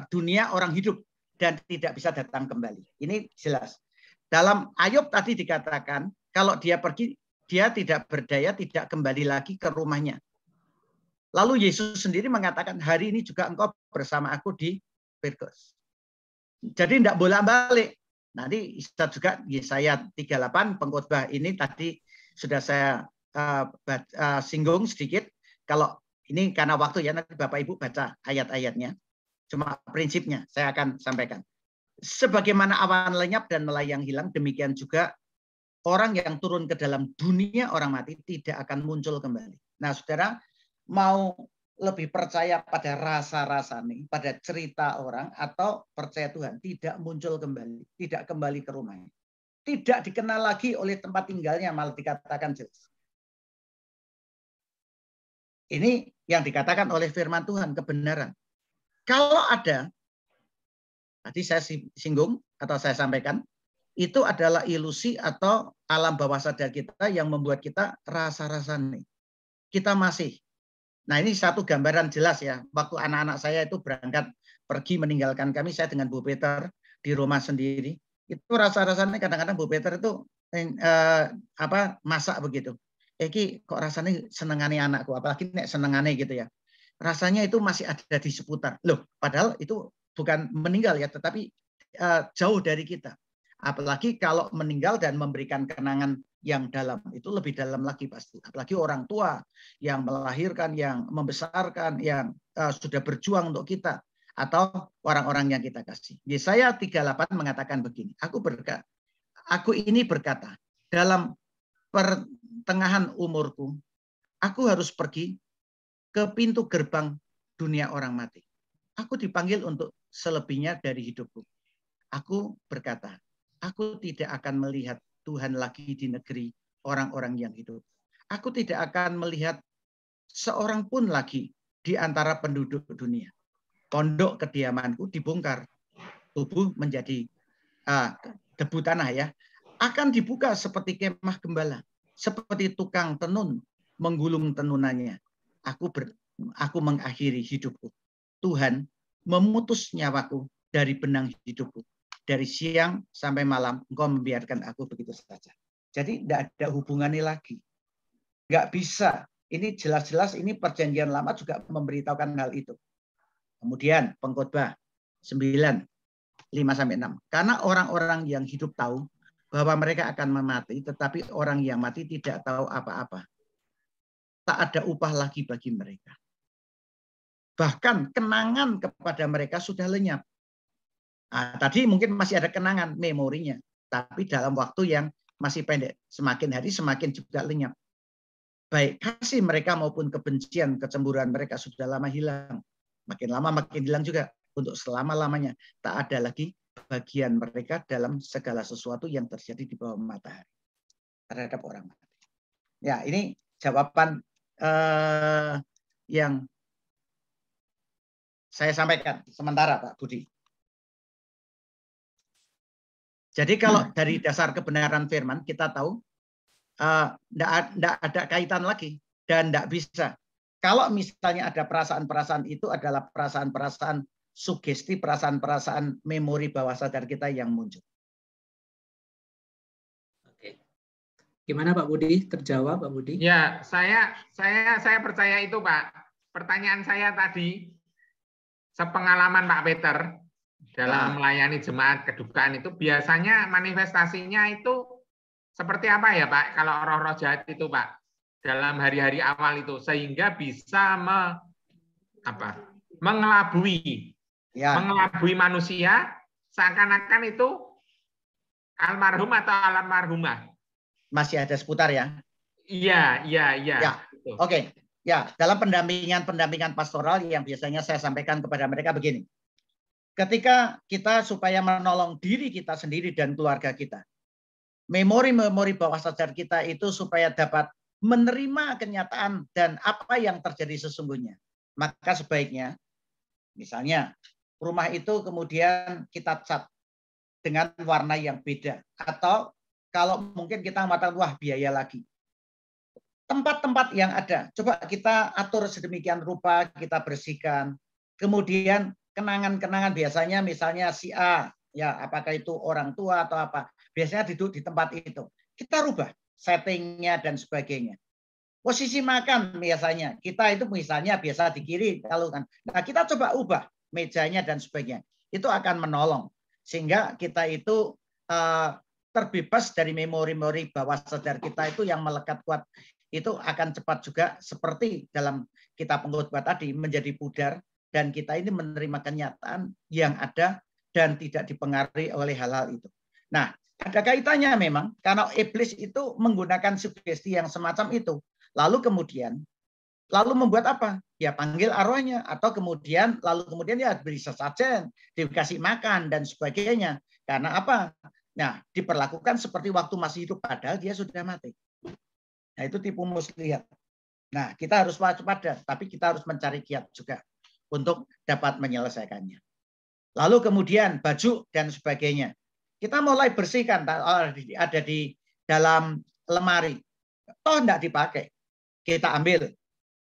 dunia orang hidup dan tidak bisa datang kembali. Ini jelas. Dalam Ayub tadi dikatakan kalau dia pergi dia tidak berdaya, tidak kembali lagi ke rumahnya. Lalu Yesus sendiri mengatakan hari ini juga engkau bersama aku di Firdaus. Jadi tidak bolak-balik. Nanti bisa juga Yesaya 38 pengkhotbah ini tadi sudah saya singgung sedikit. Kalau ini karena waktu ya nanti Bapak Ibu baca ayat-ayatnya. Cuma prinsipnya saya akan sampaikan. Sebagaimana awan lenyap dan melayang hilang, demikian juga orang yang turun ke dalam dunia orang mati tidak akan muncul kembali. Nah, saudara mau lebih percaya pada rasa-rasa nih, pada cerita orang, atau percaya Tuhan tidak muncul kembali, tidak kembali ke rumahnya, tidak dikenal lagi oleh tempat tinggalnya, malah dikatakan jelas. Ini yang dikatakan oleh firman Tuhan, kebenaran. Kalau ada, tadi saya singgung atau saya sampaikan, itu adalah ilusi atau alam bawah sadar kita yang membuat kita rasa-rasa nih. Kita masih. Nah, ini satu gambaran jelas ya. Waktu anak-anak saya itu berangkat pergi meninggalkan kami, saya dengan Bu Peter di rumah sendiri. Itu rasa-rasanya kadang-kadang Bu Peter itu masak begitu. Eki kok rasanya senengane anakku, apalagi nek senengane gitu ya. Rasanya itu masih ada di seputar. Loh, padahal itu bukan meninggal ya, tetapi jauh dari kita. Apalagi kalau meninggal dan memberikan kenangan yang dalam, itu lebih dalam lagi pasti. Apalagi orang tua yang melahirkan, yang membesarkan, yang sudah berjuang untuk kita, atau orang-orang yang kita kasih. Yesaya 38 mengatakan begini, aku ini berkata, dalam pertengahan umurku, aku harus pergi ke pintu gerbang dunia orang mati. Aku dipanggil untuk selebihnya dari hidupku. Aku berkata, aku tidak akan melihat Tuhan lagi di negeri orang-orang yang hidup. Aku tidak akan melihat seorang pun lagi di antara penduduk dunia. Pondok kediamanku dibongkar, tubuh menjadi debu tanah ya. Akan dibuka seperti kemah gembala, seperti tukang tenun menggulung tenunannya. Aku mengakhiri hidupku. Tuhan memutus nyawaku dari benang hidupku. Dari siang sampai malam, engkau membiarkan aku begitu saja. Jadi tidak ada hubungannya lagi. Nggak bisa. Ini jelas-jelas ini perjanjian lama juga memberitahukan hal itu. Kemudian pengkhotbah 9, 5-6. Karena orang-orang yang hidup tahu bahwa mereka akan mati, tetapi orang yang mati tidak tahu apa-apa. Tak ada upah lagi bagi mereka. Bahkan kenangan kepada mereka sudah lenyap. Nah, tadi mungkin masih ada kenangan memorinya, tapi dalam waktu yang masih pendek. Semakin hari semakin juga lenyap. Baik kasih mereka maupun kebencian, kecemburuan mereka sudah lama hilang. Makin lama makin hilang juga. Untuk selama-lamanya tak ada lagi bagian mereka dalam segala sesuatu yang terjadi di bawah matahari terhadap orang mati. Ya, ini jawaban yang saya sampaikan sementara, Pak Budi. Jadi kalau dari dasar kebenaran firman kita tahu tidak ada kaitan lagi dan tidak bisa. Kalau misalnya ada perasaan-perasaan itu adalah perasaan-perasaan sugesti, perasaan-perasaan memori bawah sadar kita yang muncul. Oke. Gimana Pak Budi? Terjawab Pak Budi? Ya, saya percaya itu Pak. Pertanyaan saya tadi, sepengalaman Pak Peter dalam melayani jemaat kedukaan itu biasanya manifestasinya itu seperti apa ya Pak? Kalau roh-roh jahat itu Pak dalam hari-hari awal itu sehingga bisa mengelabui manusia seakan-akan itu Almarhum atau almarhumah? Masih ada seputar ya? Iya. Ya, oke. Ya, dalam pendampingan pastoral yang biasanya saya sampaikan kepada mereka begini. Ketika kita supaya menolong diri kita sendiri dan keluarga kita, memori-memori bawah sadar kita itu supaya dapat menerima kenyataan dan apa yang terjadi sesungguhnya. Maka sebaiknya, misalnya, rumah itu kemudian kita cat dengan warna yang beda. Atau kalau mungkin kita mengatakan, wah biaya lagi. Tempat-tempat yang ada, coba kita atur sedemikian rupa, kita bersihkan. Kemudian kenangan-kenangan biasanya misalnya si A, ya apakah itu orang tua atau apa, biasanya duduk di tempat itu. Kita rubah settingnya dan sebagainya. Posisi makan biasanya, kita itu misalnya biasa di kiri, kalau kan, nah kita coba ubah mejanya dan sebagainya. Itu akan menolong sehingga kita itu terbebas dari memori-memori bawah sadar kita itu yang melekat kuat. Itu akan cepat juga seperti dalam kitab pengkhotbah tadi menjadi pudar dan kita ini menerima kenyataan yang ada dan tidak dipengaruhi oleh hal-hal itu. Nah, ada kaitannya memang karena iblis itu menggunakan sugesti yang semacam itu. Lalu kemudian membuat apa? Ya panggil arwahnya atau kemudian ya beri sesajen, dikasih makan dan sebagainya. Karena apa? Nah, diperlakukan seperti waktu masih hidup padahal dia sudah mati. Nah, itu tipu muslihat. Nah, kita harus waspada, tapi kita harus mencari kiat juga untuk dapat menyelesaikannya. Lalu kemudian baju dan sebagainya. Kita mulai bersihkan, ada di dalam lemari. Toh tidak dipakai. Kita ambil.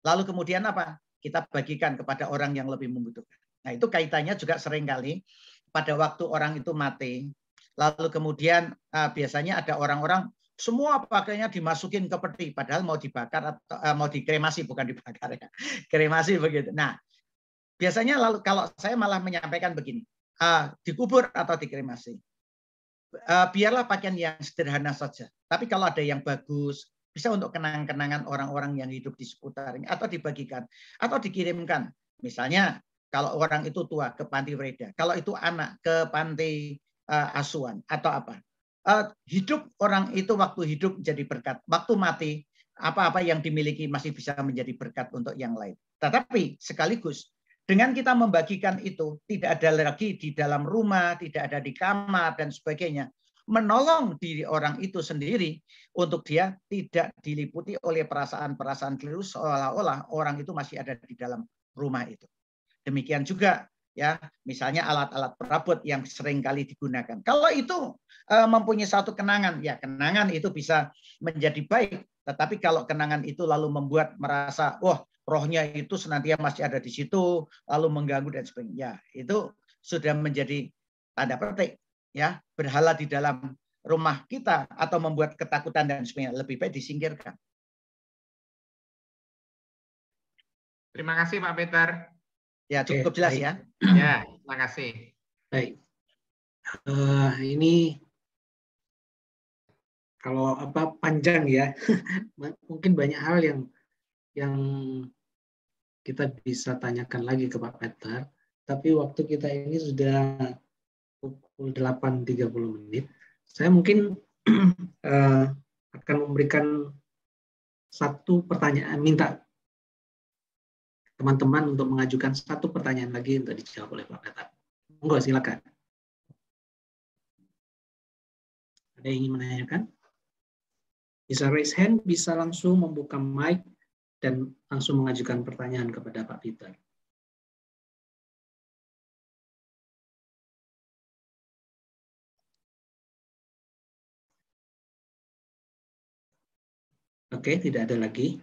Lalu kemudian apa? Kita bagikan kepada orang yang lebih membutuhkan. Nah, itu kaitannya juga seringkali pada waktu orang itu mati. Lalu kemudian biasanya ada orang-orang semua pakaiannya dimasukin ke peti, padahal mau dibakar atau mau dikremasi, bukan dibakar ya, kremasi begitu. Nah, biasanya lalu kalau saya malah menyampaikan begini, dikubur atau dikremasi, biarlah pakaian yang sederhana saja. Tapi kalau ada yang bagus, bisa untuk kenang-kenangan orang-orang yang hidup di seputarnya, atau dibagikan, atau dikirimkan. Misalnya kalau orang itu tua ke panti Wereda, kalau itu anak ke panti asuhan atau apa. Hidup orang itu waktu hidup menjadi berkat, waktu mati apa-apa yang dimiliki masih bisa menjadi berkat untuk yang lain. Tetapi sekaligus dengan kita membagikan itu tidak ada lagi di dalam rumah, tidak ada di kamar dan sebagainya, menolong diri orang itu sendiri untuk dia tidak diliputi oleh perasaan-perasaan keliru seolah-olah orang itu masih ada di dalam rumah itu. Demikian juga ya, misalnya alat-alat perabot yang sering kali digunakan. Kalau itu mempunyai satu kenangan, ya kenangan itu bisa menjadi baik. Tetapi kalau kenangan itu lalu membuat merasa, wah rohnya itu senantiasa masih ada di situ, lalu mengganggu dan sebagainya, ya, itu sudah menjadi tanda petik, ya berhala di dalam rumah kita atau membuat ketakutan dan sebagainya, lebih baik disingkirkan. Terima kasih Pak Peter. Ya cukup jelas ya. Ya, terima kasih. Baik. Ini kalau apa panjang ya, mungkin banyak hal yang kita bisa tanyakan lagi ke Pak Peter. Tapi waktu kita ini sudah pukul 8.30. Saya mungkin akan memberikan satu pertanyaan, minta teman-teman untuk mengajukan satu pertanyaan lagi untuk dijawab oleh Pak Peter. Monggo, silakan. Ada yang ingin menanyakan? Bisa raise hand, bisa langsung membuka mic dan langsung mengajukan pertanyaan kepada Pak Peter. Oke, tidak ada lagi.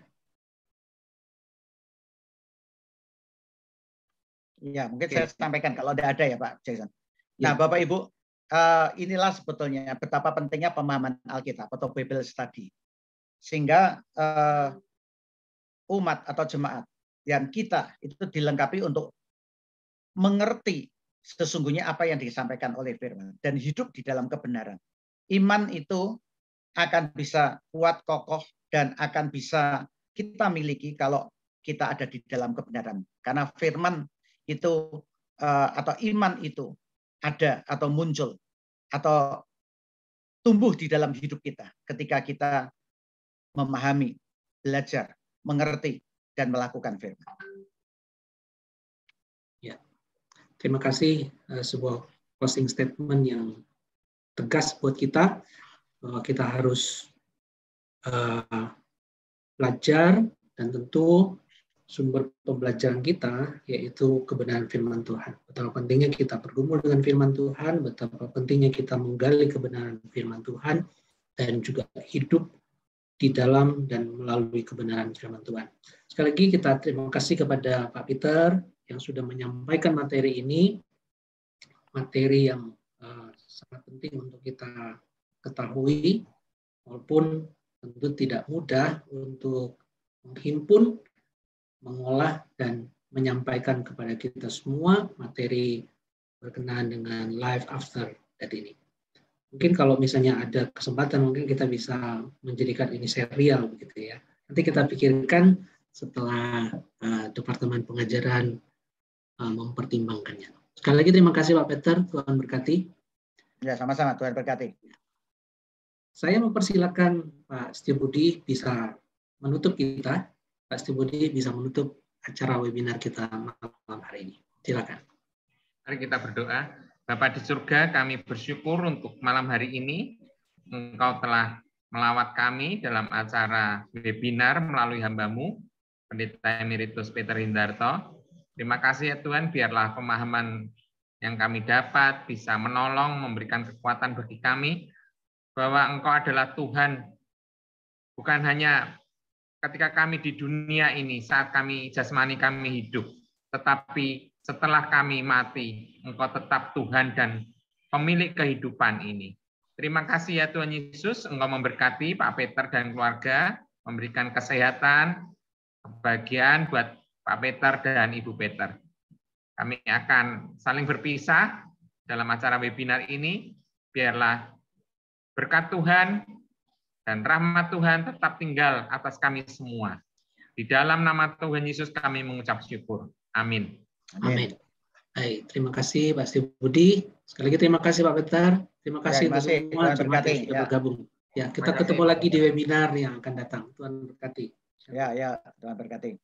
Ya, mungkin saya sampaikan kalau ada ya Pak Jason. Nah, Bapak Ibu, inilah sebetulnya betapa pentingnya pemahaman Alkitab atau Bible Study. Sehingga umat atau jemaat dan kita itu dilengkapi untuk mengerti sesungguhnya apa yang disampaikan oleh firman dan hidup di dalam kebenaran. Iman itu akan bisa kuat, kokoh, dan akan bisa kita miliki kalau kita ada di dalam kebenaran. Karena firman itu atau iman itu ada atau muncul atau tumbuh di dalam hidup kita ketika kita memahami, belajar, mengerti, dan melakukan firman. Ya, terima kasih sebuah closing statement yang tegas buat kita bahwa kita harus belajar, dan tentu sumber pembelajaran kita yaitu kebenaran firman Tuhan. Betapa pentingnya kita bergumul dengan firman Tuhan, betapa pentingnya kita menggali kebenaran firman Tuhan, dan juga hidup di dalam dan melalui kebenaran firman Tuhan. Sekali lagi kita terima kasih kepada Pak Peter yang sudah menyampaikan materi ini, materi yang sangat penting untuk kita ketahui, walaupun tentu tidak mudah untuk menghimpun, mengolah, dan menyampaikan kepada kita semua materi berkenaan dengan life after death ini. Mungkin kalau misalnya ada kesempatan, mungkin kita bisa menjadikan ini serial begitu ya. Nanti kita pikirkan setelah Departemen Pengajaran mempertimbangkannya. Sekali lagi terima kasih Pak Peter, Tuhan berkati. Ya, sama-sama, Tuhan berkati. Saya mempersilakan Pak Setiabudi bisa menutup kita. Pak Setiabudi bisa menutup acara webinar kita malam hari ini. Silakan. Mari kita berdoa. Bapa di surga, kami bersyukur untuk malam hari ini. Engkau telah melawat kami dalam acara webinar melalui hamba-Mu, Pendeta Emeritus Peter Hindarto. Terima kasih ya Tuhan, biarlah pemahaman yang kami dapat bisa menolong, memberikan kekuatan bagi kami, bahwa Engkau adalah Tuhan, bukan hanya ketika kami di dunia ini, saat kami jasmani kami hidup, tetapi setelah kami mati, Engkau tetap Tuhan dan pemilik kehidupan ini. Terima kasih ya Tuhan Yesus, Engkau memberkati Pak Peter dan keluarga, memberikan kesehatan, kebahagiaan buat Pak Peter dan Ibu Peter. Kami akan saling berpisah dalam acara webinar ini, biarlah berkat Tuhan dan rahmat Tuhan tetap tinggal atas kami semua. Di dalam nama Tuhan Yesus kami mengucap syukur. Amin. Amin. Baik, terima kasih Pak Setiabudi. Sekali lagi terima kasih Pak Peter. Terima kasih untuk semua jemaat yang sudah bergabung. Ya, kita ketemu lagi di webinar yang akan datang. Tuhan berkati. Ya, Tuhan berkati.